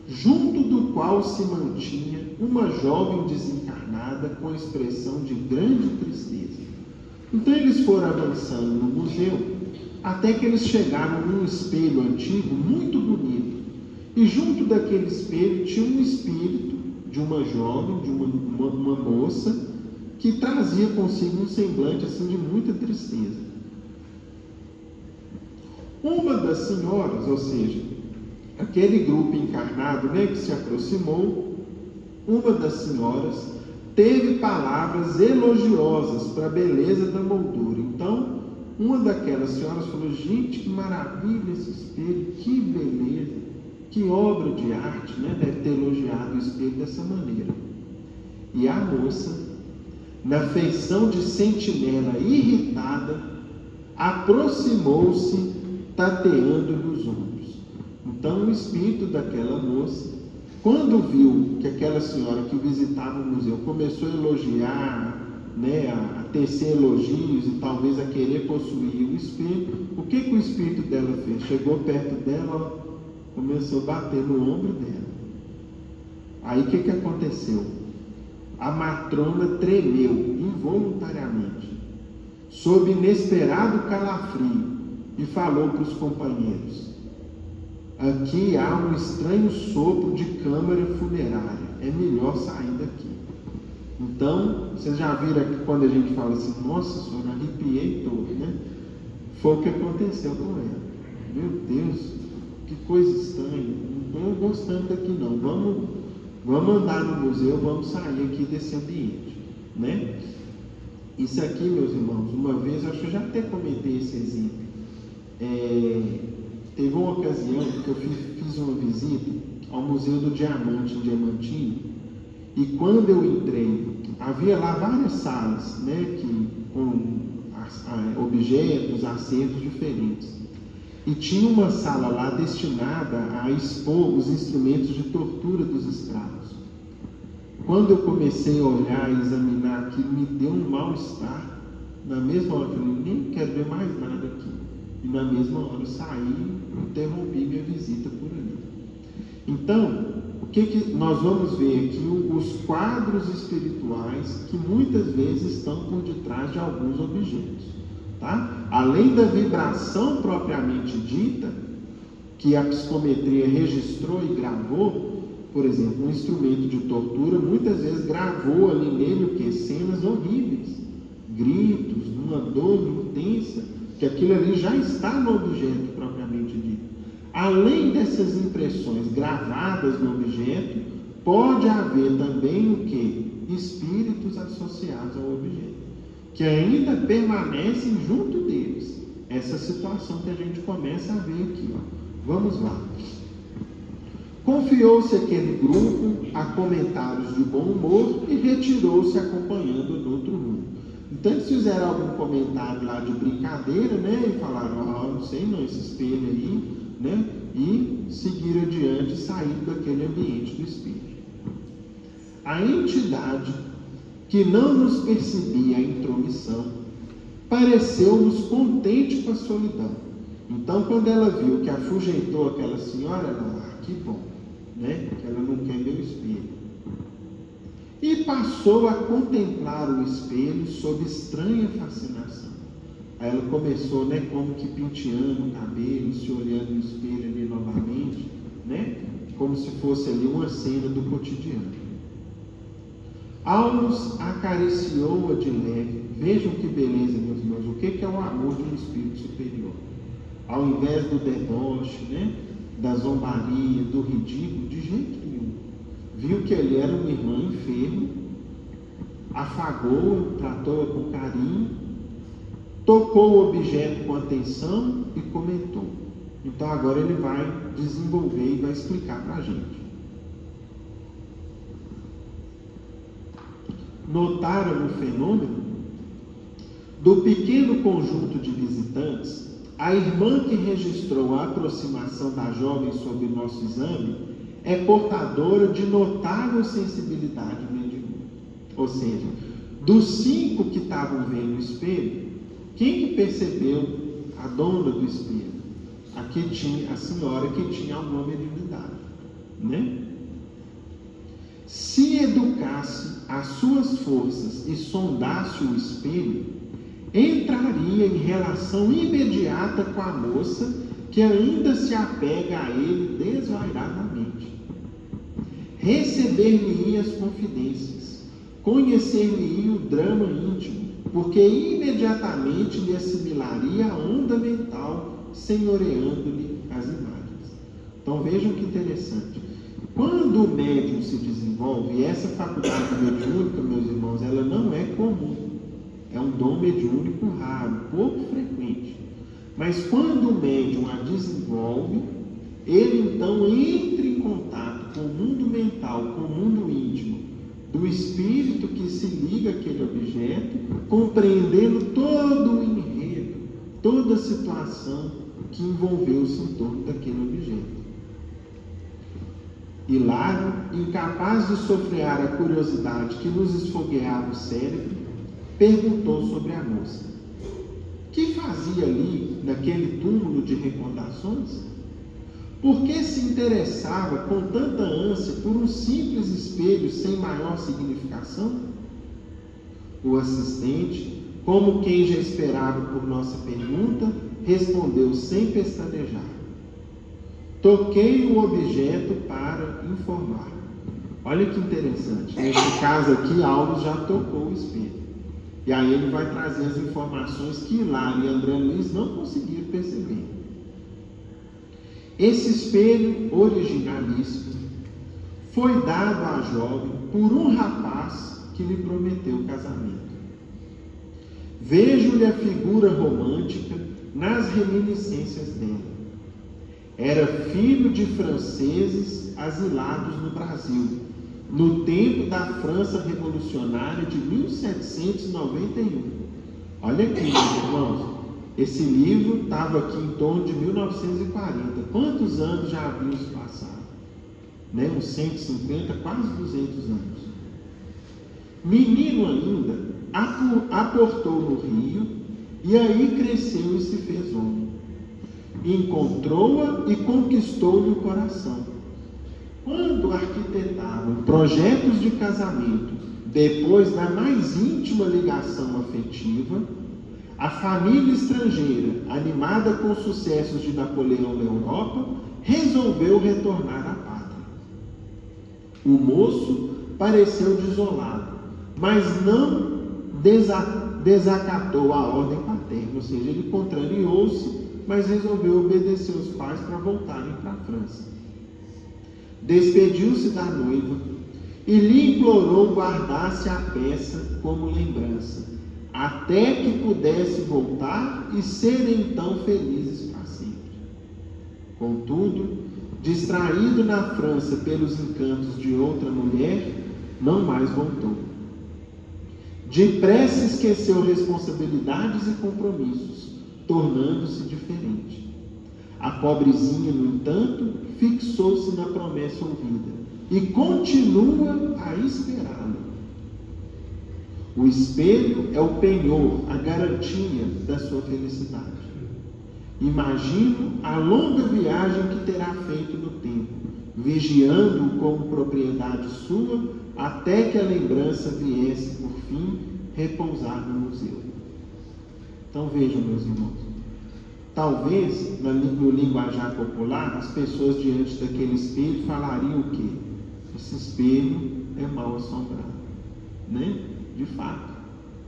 junto do qual se mantinha uma jovem desencarnada com expressão de grande tristeza. Então eles foram avançando no museu, até que eles chegaram num espelho antigo, muito bonito. E junto daquele espelho tinha um espírito de uma jovem, de uma moça, que trazia consigo um semblante assim de muita tristeza. Uma das senhoras, ou seja, aquele grupo encarnado, né, que se aproximou, uma das senhoras teve palavras elogiosas para a beleza da moldura. Então, uma daquelas senhoras falou: gente, que maravilha esse espelho, que beleza, que obra de arte, né? Deve ter elogiado o espelho dessa maneira. E a moça, na feição de sentinela irritada, aproximou-se, tateando-lhe os ombros. Então o espírito daquela moça, quando viu que aquela senhora que visitava o museu começou a elogiar, né, a tecer elogios e talvez a querer possuir o espírito, o que o espírito dela fez? Chegou perto dela, começou a bater no ombro dela. Aí o que aconteceu? A matrona tremeu involuntariamente, sob inesperado calafrio, e falou para os companheiros: aqui há um estranho sopro de câmara funerária, é melhor sair daqui. Então, vocês já viram aqui quando a gente fala assim: nossa senhora, arrepiei todo, né? Foi o que aconteceu com ela. Meu Deus, que coisa estranha, não estou gostando daqui não, vamos andar no museu, vamos sair aqui desse ambiente, né? Isso aqui, meus irmãos, uma vez, acho que eu já até comentei esse exemplo. Teve uma ocasião que eu fiz uma visita ao Museu do Diamante, em Diamantino, e quando eu entrei, havia lá várias salas, né, com objetos, acervos diferentes. E tinha uma sala lá destinada a expor os instrumentos de tortura dos escravos. Quando eu comecei a olhar e examinar aquilo, me deu um mal-estar. Na mesma hora eu falei: nem quero ver mais nada aqui. E na mesma hora eu saí e interrompi minha visita por ali. Então, o que nós vamos ver aqui? Os quadros espirituais que muitas vezes estão por detrás de alguns objetos. Tá? Além da vibração propriamente dita, que a psicometria registrou e gravou, por exemplo, um instrumento de tortura muitas vezes gravou ali nele o que? Cenas horríveis, gritos, uma dor intensa, que aquilo ali já está no objeto propriamente dito. Além dessas impressões gravadas no objeto, pode haver também o que? Espíritos associados ao objeto, que ainda permanecem junto deles. Essa situação que a gente começa a ver aqui. Vamos lá. Confiou-se aquele grupo a comentários de bom humor e retirou-se acompanhando no outro rumo. Então eles fizeram algum comentário lá de brincadeira, né? E falaram: não sei não, esse espelho aí, né? E seguiram adiante, saindo daquele ambiente do espírito. A entidade, que não nos percebia a intromissão, pareceu-nos contente com a solidão. Então, quando ela viu que afugentou aquela senhora, ela: que bom, né? Que ela não quer ver o espelho. E passou a contemplar o espelho sob estranha fascinação. Aí ela começou, né, como que penteando o cabelo, se olhando no espelho ali novamente, né? Como se fosse ali uma cena do cotidiano. Almos acariciou-a de leve. Vejam que beleza, meus irmãos, o que é o amor de um espírito superior. ao invés do deboche, né? Da zombaria, do ridículo, de jeito nenhum. Viu que ele era uma irmã enferma, afagou-a, tratou-a com carinho, tocou o objeto com atenção e comentou. Então agora ele vai desenvolver e vai explicar para a gente. Notaram o fenômeno? Do pequeno conjunto de visitantes, a irmã que registrou a aproximação da jovem sob nosso exame é portadora de notável sensibilidade mediúnica. Ou seja, dos 5 que estavam vendo o espelho, quem que percebeu? A dona do espelho. Aqui tinha a senhora que tinha alguma mediunidade, né? Se educasse as suas forças e sondasse o espelho, entraria em relação imediata com a moça que ainda se apega a ele desvairadamente. Receber-lhe-ia as confidências, conhecer-lhe-ia o drama íntimo, porque imediatamente lhe assimilaria a onda mental, senhoreando-lhe as imagens. Então vejam que interessante. Quando o médium se desenvolve, e essa faculdade mediúnica, meus irmãos, ela não é comum. É um dom mediúnico raro, pouco frequente. Mas quando o médium a desenvolve, ele então entra em contato com o mundo mental, com o mundo íntimo do espírito que se liga àquele objeto, compreendendo todo o enredo, toda a situação que envolveu-se em torno daquele objeto. Hilário, incapaz de sofrear a curiosidade que nos esfogueava o cérebro, perguntou sobre a moça. Que fazia ali, naquele túmulo de recordações? Por que se interessava com tanta ânsia por um simples espelho sem maior significação? O assistente, como quem já esperava por nossa pergunta, respondeu sem pestanejar. Toquei o objeto para informar. Olha que interessante. Nesse caso aqui, Aulos já tocou o espelho. E aí ele vai trazer as informações que Hilário e André Luiz não conseguiram perceber. Esse espelho originalíssimo foi dado à jovem por um rapaz que lhe prometeu casamento. Vejo-lhe a figura romântica nas reminiscências dela. Era filho de franceses asilados no Brasil, no tempo da França revolucionária de 1791. Olha aqui, meus irmãos, esse livro estava aqui em torno de 1940. Quantos anos já haviam se passado? Né? Uns 150, quase 200 anos. Menino ainda, aportou no rio, e aí cresceu e se fez homem. Encontrou-a e conquistou-lhe o coração. Quando arquitetavam projetos de casamento, depois da mais íntima ligação afetiva, a família estrangeira, animada com os sucessos de Napoleão na Europa, resolveu retornar à pátria. O moço pareceu desolado, mas não desacatou a ordem paterna, ou seja, ele contrariou-se, mas resolveu obedecer os pais para voltarem para a França. Despediu-se da noiva e lhe implorou guardasse a peça como lembrança, até que pudesse voltar e serem então felizes para sempre. Contudo, distraído na França pelos encantos de outra mulher, não mais voltou. Depressa esqueceu responsabilidades e compromissos, tornando-se diferente. A pobrezinha, no entanto, fixou-se na promessa ouvida e continua a esperá-lo. O espelho é o penhor, a garantia da sua felicidade. Imagino a longa viagem que terá feito no tempo, vigiando-o como propriedade sua, até que a lembrança viesse, por fim, repousar no museu. Então vejam, meus irmãos, talvez no linguajar popular as pessoas diante daquele espelho falariam o quê? Esse espelho é mal assombrado, né? De fato,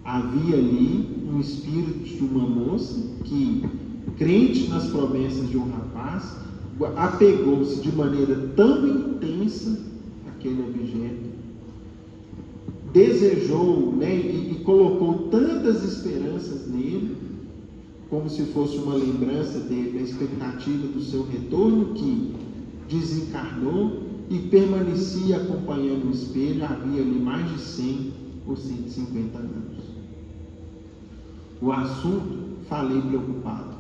havia ali um espírito de uma moça que crente nas promessas de um rapaz, apegou-se de maneira tão intensa àquele objeto, desejou, né, e colocou tantas esperanças nele, como se fosse uma lembrança dele, a expectativa do seu retorno, que desencarnou e permanecia acompanhando o espelho. Havia ali mais de 100 ou 150 anos. O assunto, falei preocupado,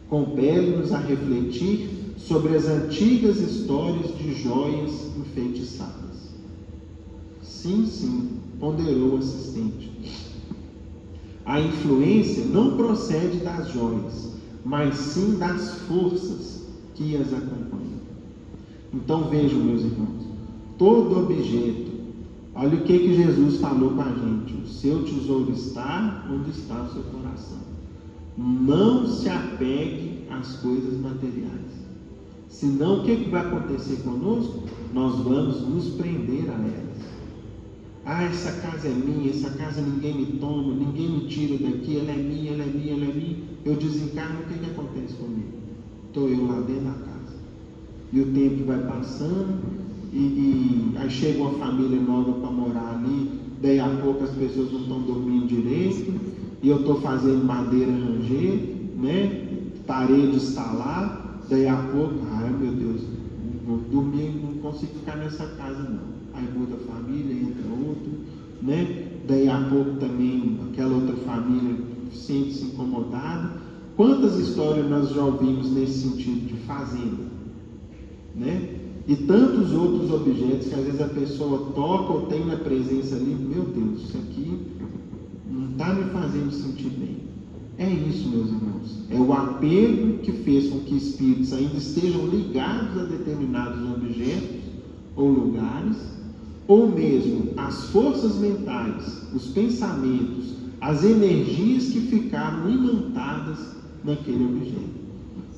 compele-nos a refletir sobre as antigas histórias de joias enfeitiçadas. Sim, sim, ponderou o assistente. A influência não procede das joias, mas sim das forças que as acompanham. Então vejam, meus irmãos, todo objeto, olha o que Jesus falou para a gente: o seu tesouro está onde está o seu coração. Não se apegue às coisas materiais. Senão, o que vai acontecer conosco? Nós vamos nos prender a elas. Ah, essa casa é minha, essa casa ninguém me toma, ninguém me tira daqui, ela é minha, ela é minha, ela é minha. Eu desencarno, o que acontece comigo? Estou eu lá dentro da casa. E o tempo vai passando, e aí chega uma família nova para morar ali, daí a pouco as pessoas não estão dormindo direito, e eu estou fazendo madeira ranger, né? Parede instalar, daí a pouco, ai meu Deus, vou dormir, não consigo ficar nessa casa não. Aí muda a família, entra outro, né? Daí a pouco também aquela outra família sente-se incomodada. Quantas histórias nós já ouvimos nesse sentido de fazenda, né? E tantos outros objetos que às vezes a pessoa toca ou tem na presença ali, meu Deus, isso aqui não está me fazendo sentir bem. É isso, meus irmãos, é o apego que fez com que espíritos ainda estejam ligados a determinados objetos ou lugares, ou mesmo as forças mentais, os pensamentos, as energias que ficaram imantadas naquele objeto.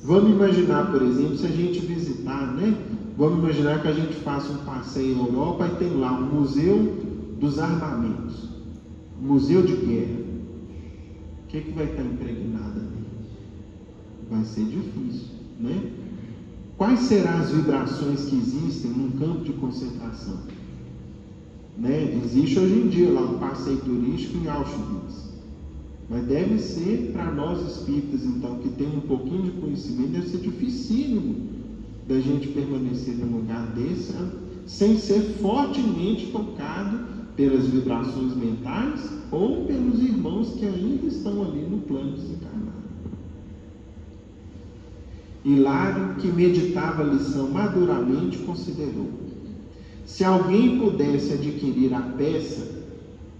Vamos imaginar, por exemplo, se a gente visitar, né? Vamos imaginar que a gente faça um passeio na Europa e tem lá um museu dos armamentos, um museu de guerra. O que vai estar impregnado ali? Vai ser difícil, né? Quais serão as vibrações que existem num campo de concentração? Né? Existe hoje em dia lá um passeio turístico em Auschwitz, mas deve ser para nós espíritas, então, que tem um pouquinho de conhecimento, deve ser dificílimo da gente permanecer num lugar desse, sem ser fortemente tocado pelas vibrações mentais ou pelos irmãos que ainda estão ali no plano desencarnado. Hilário, que meditava a lição maduramente, considerou: se alguém pudesse adquirir a peça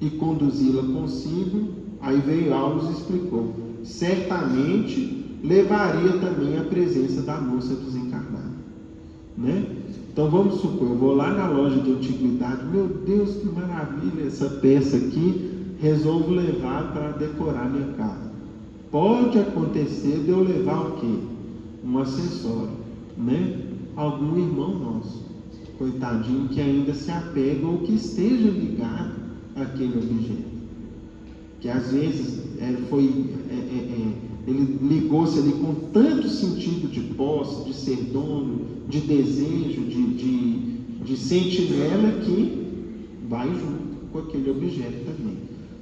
e conduzi-la consigo, aí veio Aulos e explicou, certamente levaria também a presença da moça desencarnada, né? Então vamos supor, eu vou lá na loja de antiguidade, meu Deus, que maravilha essa peça aqui, resolvo levar para decorar minha casa. Pode acontecer de eu levar o quê? Um acessório, né? Algum irmão nosso, coitadinho, que ainda se apega ou que esteja ligado àquele objeto, que às vezes ele ligou-se ali com tanto sentido de posse, de ser dono, de desejo, de sentinela, que vai junto com aquele objeto também.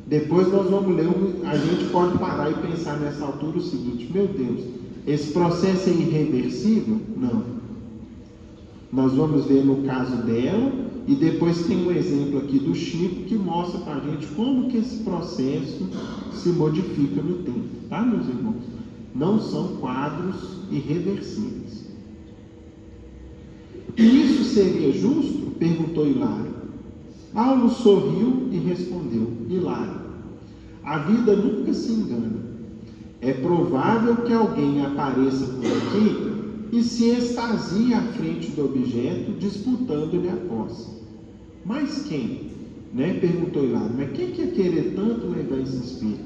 Depois nós vamos ler, a gente pode parar e pensar nessa altura o seguinte: meu Deus, esse processo é irreversível? Não. Nós vamos ver no caso dela, e depois tem um exemplo aqui do Chico que mostra para a gente como que esse processo se modifica no tempo, tá, meus irmãos? Não são quadros irreversíveis. E isso seria justo? Perguntou Hilário. Paulo sorriu e respondeu: Hilário, a vida nunca se engana. É provável que alguém apareça por aqui e se extasie à frente do objeto, disputando-lhe a posse. Mas quem? Né? Perguntou Hilário. Mas quem que ia querer tanto levar esse espírito?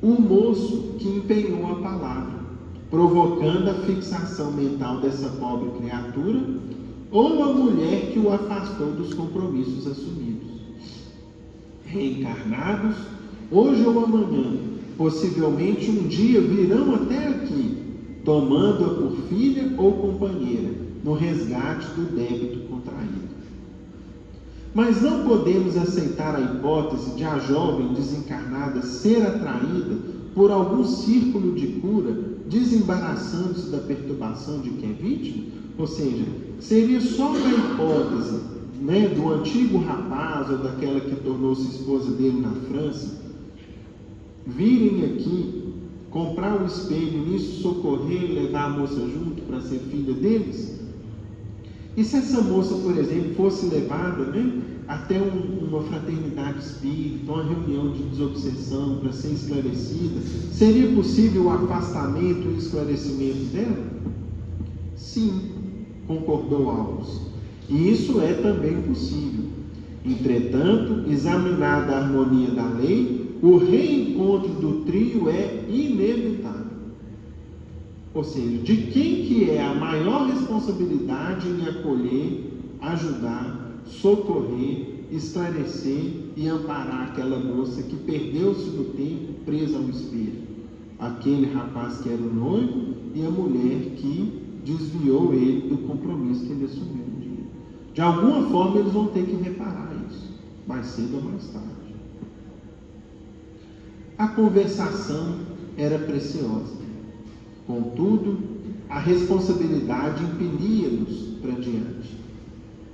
O moço que empenhou a palavra, provocando a fixação mental dessa pobre criatura, ou a mulher que o afastou dos compromissos assumidos. Reencarnados, hoje ou amanhã, possivelmente um dia virão até aqui, tomando-a por filha ou companheira, no resgate do débito contraído. Mas não podemos aceitar a hipótese de a jovem desencarnada ser atraída por algum círculo de cura, desembaraçando-se da perturbação de quem é vítima. Ou seja, seria só a hipótese, do antigo rapaz ou daquela que tornou-se esposa dele na França, virem aqui, comprar o espelho, nisso socorrer e levar a moça junto para ser filha deles? E se essa moça, por exemplo, fosse levada até uma fraternidade espírita, uma reunião de desobsessão para ser esclarecida, seria possível o afastamento e o esclarecimento dela? Sim, concordou Alves. E isso é também possível. Entretanto, examinada a harmonia da lei, o reencontro do trio é inevitável. Ou seja, de quem que é a maior responsabilidade em acolher, ajudar, socorrer, esclarecer e amparar aquela moça que perdeu-se no tempo presa ao espelho? Aquele rapaz que era o noivo e a mulher que desviou ele do compromisso que ele assumiu um dia. De alguma forma eles vão ter que reparar isso, mais cedo ou mais tarde. A conversação era preciosa. Contudo, a responsabilidade impelia-nos para diante.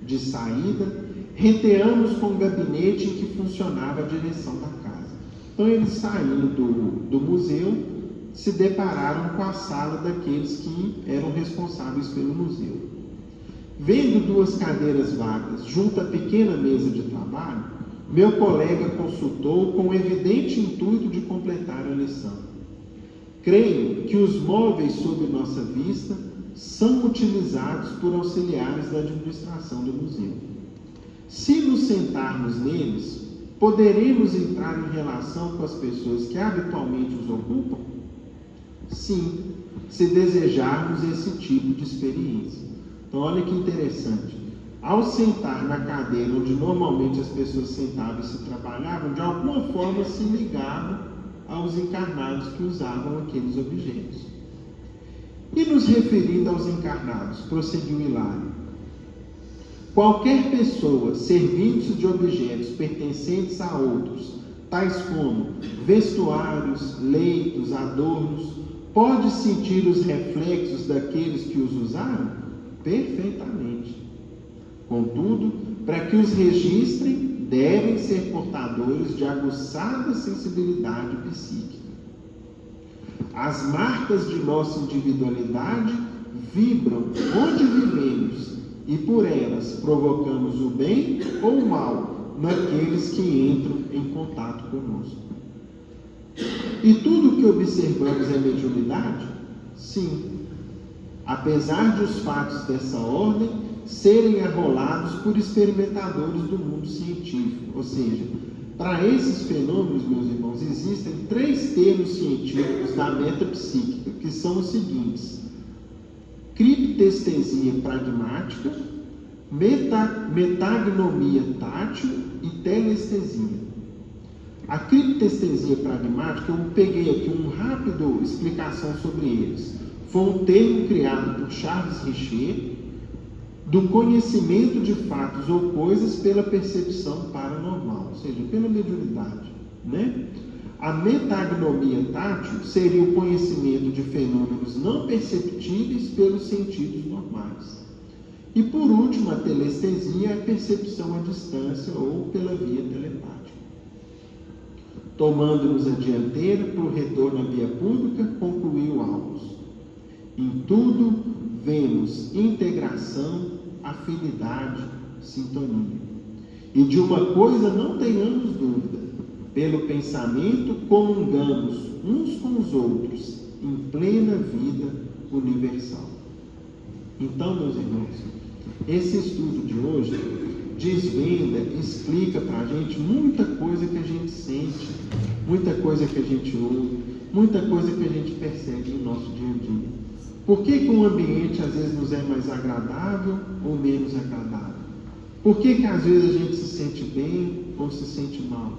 De saída, reteamos com o gabinete em que funcionava a direção da casa. Então, eles saindo do museu, se depararam com a sala daqueles que eram responsáveis pelo museu. Vendo duas cadeiras vagas junto à pequena mesa de trabalho, meu colega consultou com o evidente intuito de completar a lição. Creio que os móveis sob nossa vista são utilizados por auxiliares da administração do museu. Se nos sentarmos neles, poderemos entrar em relação com as pessoas que habitualmente os ocupam? Sim, se desejarmos esse tipo de experiência. Então, olha que interessante. Ao sentar na cadeira onde normalmente as pessoas sentavam e se trabalhavam, de alguma forma se ligavam aos encarnados que usavam aqueles objetos. E nos referindo aos encarnados, prosseguiu Hilário, qualquer pessoa servindo-se de objetos pertencentes a outros, tais como vestuários, leitos, adornos, pode sentir os reflexos daqueles que os usaram? Perfeitamente. Contudo, para que os registrem, devem ser portadores de aguçada sensibilidade psíquica. As marcas de nossa individualidade vibram onde vivemos e por elas provocamos o bem ou o mal naqueles que entram em contato conosco. E tudo o que observamos é mediunidade? Sim. Apesar de os fatos dessa ordem serem arrolados por experimentadores do mundo científico. Ou seja, para esses fenômenos, meus irmãos, existem 3 termos científicos da metapsíquica, que são os seguintes: criptestesia pragmática, metagnomia tátil e telestesia. A criptestesia pragmática, eu peguei aqui uma rápida explicação sobre eles. Foi um termo criado por Charles Richer, do conhecimento de fatos ou coisas pela percepção paranormal, ou seja, pela mediunidade, A metagnomia tátil seria o conhecimento de fenômenos não perceptíveis pelos sentidos normais. E por último, a telestesia é a percepção à distância ou pela via telepática. Tomando-nos a dianteira para o retorno à via pública, concluiu Alves. Em tudo vemos integração, afinidade, sintonia. E de uma coisa não tenhamos dúvida: pelo pensamento comungamos uns com os outros em plena vida universal. Então, meus irmãos, esse estudo de hoje desvenda, explica para a gente muita coisa que a gente sente, muita coisa que a gente ouve, muita coisa que a gente percebe no nosso dia a dia. Por que um ambiente às vezes nos é mais agradável ou menos agradável? Por que às vezes a gente se sente bem ou se sente mal?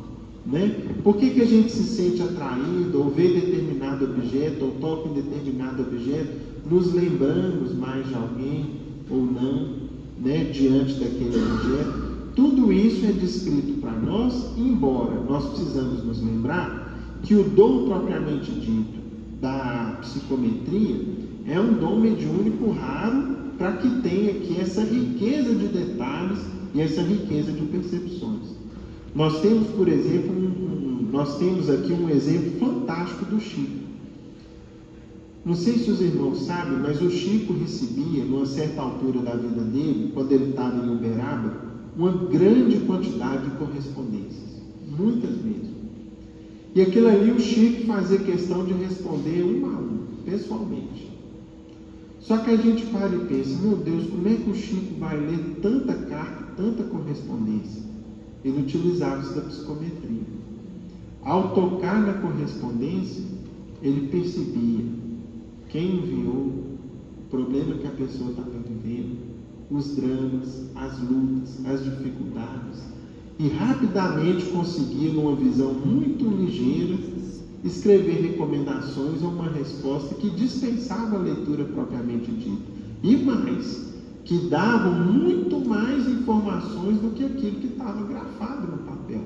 Né? Por que a gente se sente atraído, ou vê determinado objeto, ou toca em determinado objeto, nos lembramos mais de alguém ou não, né, diante daquele objeto? Tudo isso é descrito para nós, embora nós precisamos nos lembrar que o dom propriamente dito da psicometria é um dom mediúnico raro para que tenha aqui essa riqueza de detalhes e essa riqueza de percepções. Nós temos, por exemplo, nós temos aqui um exemplo fantástico do Chico. Não sei se os irmãos sabem, mas o Chico recebia, numa certa altura da vida dele, quando ele estava em Uberaba, uma grande quantidade de correspondências, muitas mesmo. E aquilo ali o Chico fazia questão de responder um a um, pessoalmente. Só que a gente para e pensa, meu Deus, como é que o Chico vai ler tanta carta, tanta correspondência? Ele utilizava isso da psicometria. Ao tocar na correspondência, ele percebia quem enviou, o problema que a pessoa estava vivendo, os dramas, as lutas, as dificuldades, e rapidamente conseguia, numa visão muito ligeira, escrever recomendações ou uma resposta que dispensava a leitura propriamente dita. E mais, que davam muito mais informações do que aquilo que estava grafado no papel.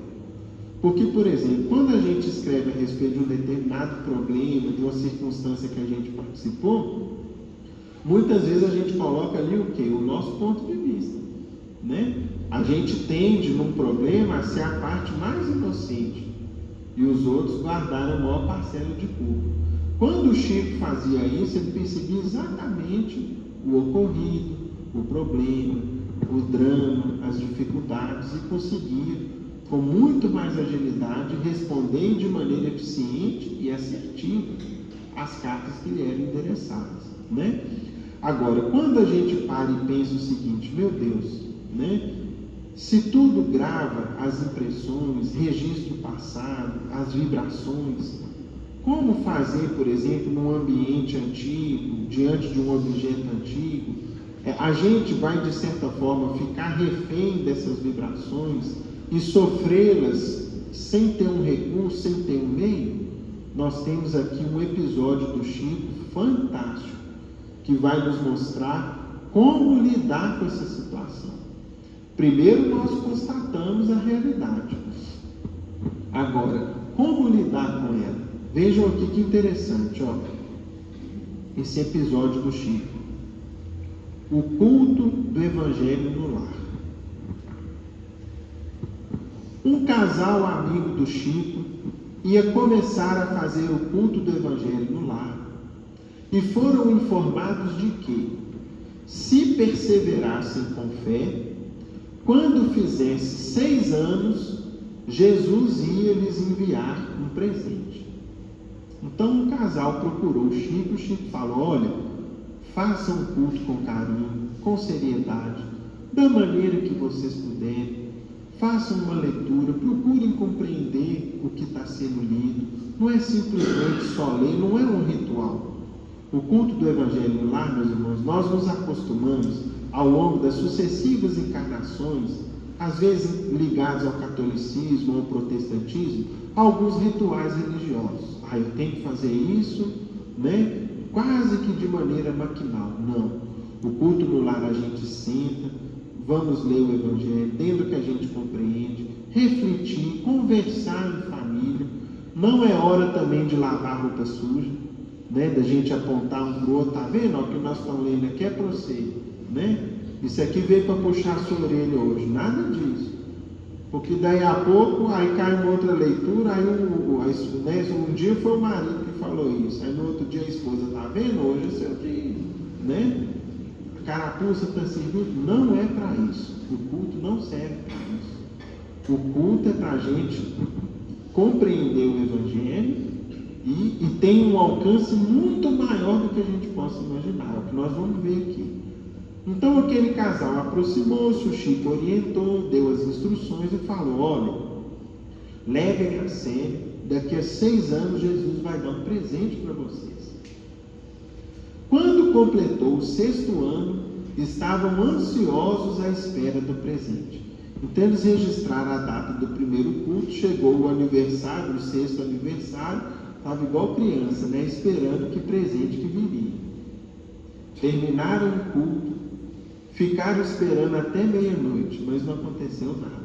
Porque, por exemplo, quando a gente escreve a respeito de um determinado problema, de uma circunstância que a gente participou, muitas vezes a gente coloca ali o quê? O nosso ponto de vista, né? A gente tende, num problema, a ser a parte mais inocente e os outros guardaram a maior parcela de culpa. Quando o Chico fazia isso, ele percebia exatamente o ocorrido, o problema, o drama, as dificuldades, e conseguia, com muito mais agilidade, responder de maneira eficiente e assertiva as cartas que lhe eram endereçadas, né? Agora, quando a gente para e pensa o seguinte, meu Deus, né? Se tudo grava as impressões, registra o passado, as vibrações, como fazer, por exemplo, num ambiente antigo, diante de um objeto antigo? A gente vai, de certa forma, ficar refém dessas vibrações e sofrê-las sem ter um recurso, sem ter um meio? Nós temos aqui um episódio do Chico fantástico, que vai nos mostrar como lidar com essa situação. Primeiro, nós constatamos a realidade. Agora, como lidar com ela? Vejam aqui que interessante, ó, esse episódio do Chico. O culto do Evangelho no lar. Um casal amigo do Chico ia começar a fazer o culto do Evangelho no lar e foram informados de que, se perseverassem com fé, quando fizesse 6 anos, Jesus ia lhes enviar um presente. Então um casal procurou o Chico falou, olha, façam o culto com carinho, com seriedade, da maneira que vocês puderem, façam uma leitura, procurem compreender o que está sendo lido, não é simplesmente só ler, não é um ritual. O culto do Evangelho no lar, meus irmãos, nós nos acostumamos ao longo das sucessivas encarnações, às vezes ligados ao catolicismo ou ao protestantismo, a alguns rituais religiosos. Eu tenho que fazer isso, né? Quase que de maneira maquinal. Não. O culto no lar a gente senta, vamos ler o Evangelho, dentro do que a gente compreende, refletir, conversar em família. Não é hora também de lavar roupa suja, né? Da gente apontar um para o outro, tá vendo? O que nós estamos lendo aqui é para você, né? Isso aqui veio para puxar a sua orelha hoje, nada disso. Porque daí a pouco, aí cai uma outra leitura, aí um dia foi o marido que falou isso, aí no outro dia a esposa, tá vendo? Hoje é seu dia, né? A carapuça está servindo, não é para isso. O culto não serve para isso. O culto é para a gente compreender o Evangelho e tem um alcance muito maior do que a gente possa imaginar, é o que nós vamos ver aqui. Então aquele casal aproximou-se, o Chico orientou, deu as instruções e falou, olha, levem a sério, daqui a 6 anos Jesus vai dar um presente para vocês. Quando completou o 6º ano, estavam ansiosos à espera do presente. Então eles registraram a data do primeiro culto, chegou o aniversário, o 6º aniversário, estava igual criança, né? Esperando que presente que viria. Terminaram o culto, ficaram esperando até meia-noite, mas não aconteceu nada.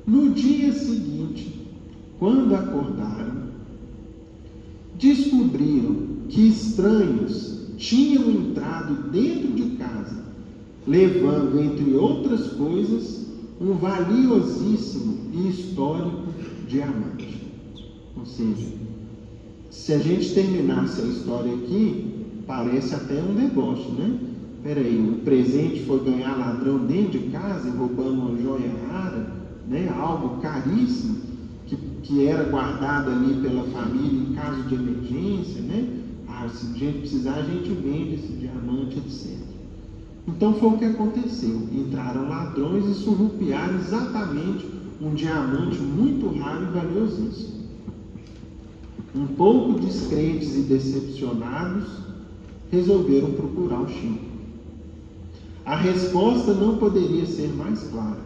No dia seguinte, quando acordaram, descobriram que estranhos tinham entrado dentro de casa, levando, entre outras coisas, um valiosíssimo e histórico diamante. Ou seja, se a gente terminasse a história aqui, parece até um deboche, né? Peraí, o presente foi ganhar ladrão dentro de casa, roubando uma joia rara, né? Algo caríssimo, que era guardado ali pela família em caso de emergência, né? Se a gente precisar, a gente vende esse diamante, etc. Então foi o que aconteceu. Entraram ladrões e surrupiaram exatamente um diamante muito raro e valiosíssimo. Um pouco descrentes e decepcionados, resolveram procurar o Chico. A resposta não poderia ser mais clara.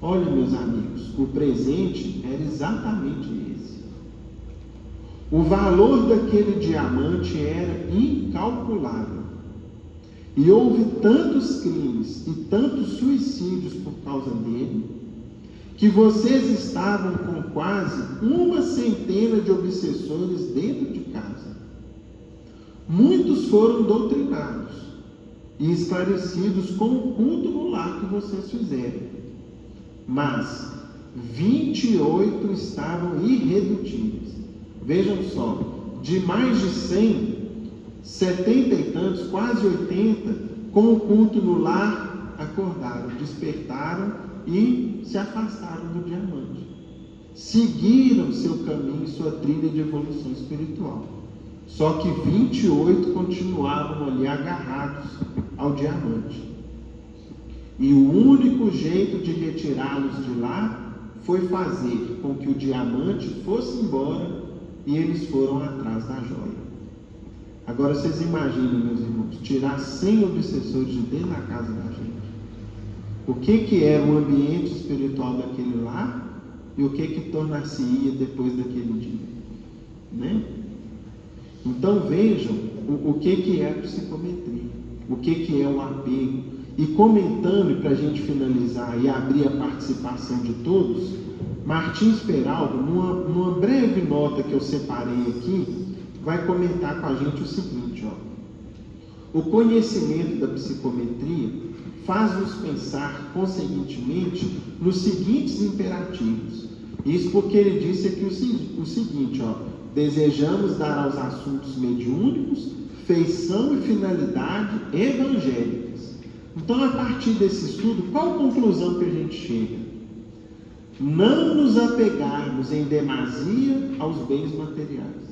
Olha, meus amigos, o presente era exatamente esse. O valor daquele diamante era incalculável. E houve tantos crimes e tantos suicídios por causa dele, que vocês estavam com quase 100 de obsessores dentro de casa. Muitos foram doutrinados e esclarecidos com o culto no lar que vocês fizeram. Mas 28 estavam irredutíveis. Vejam só, de mais de 100, 70 e tantos, quase 80, com o culto no lar, acordaram, despertaram e se afastaram do diamante. Seguiram seu caminho, sua trilha de evolução espiritual. Só que 28 continuavam ali agarrados ao diamante. E o único jeito de retirá-los de lá foi fazer com que o diamante fosse embora e eles foram atrás da joia. Agora vocês imaginem, meus irmãos, tirar 100 obsessores de dentro da casa da gente. O que era o ambiente espiritual daquele lar e o que tornar-se-ia depois daquele dia, né? Então vejam o que é a psicometria, o que é o apego. E comentando, para a gente finalizar e abrir a participação de todos, Martins Peralva, numa breve nota que eu separei aqui, vai comentar com a gente o seguinte, ó. O conhecimento da psicometria faz-nos pensar, conseguintemente, nos seguintes imperativos. Isso porque ele disse aqui o seguinte, ó. Desejamos dar aos assuntos mediúnicos feição e finalidade evangélicas. Então, a partir desse estudo, qual a conclusão que a gente chega? Não nos apegarmos em demasia aos bens materiais.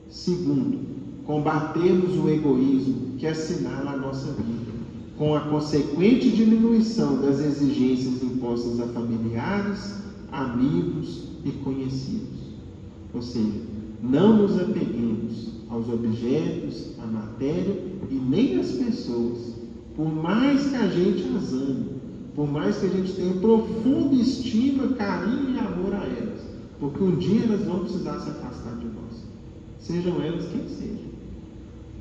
Segundo, combatermos o egoísmo que assinala a nossa vida, com a consequente diminuição das exigências impostas a familiares, amigos e conhecidos. Ou seja, não nos apeguemos aos objetos, à matéria e nem às pessoas, por mais que a gente as ame, por mais que a gente tenha profunda estima, carinho e amor a elas, porque um dia elas vão precisar se afastar de nós, sejam elas quem sejam.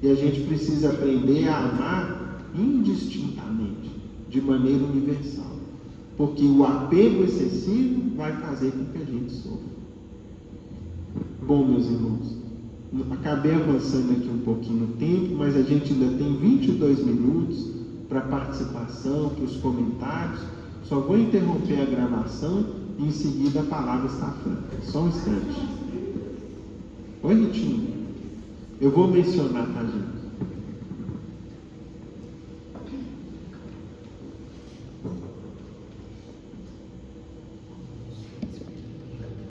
E a gente precisa aprender a amar indistintamente, de maneira universal, porque o apego excessivo vai fazer com que a gente sofra. Bom, meus irmãos, acabei avançando aqui um pouquinho no tempo, mas a gente ainda tem 22 minutos para participação, para os comentários. Só vou interromper a gravação e em seguida a palavra está franca. Só um instante. Oi, Ritinho. Eu vou mencionar, tá, gente?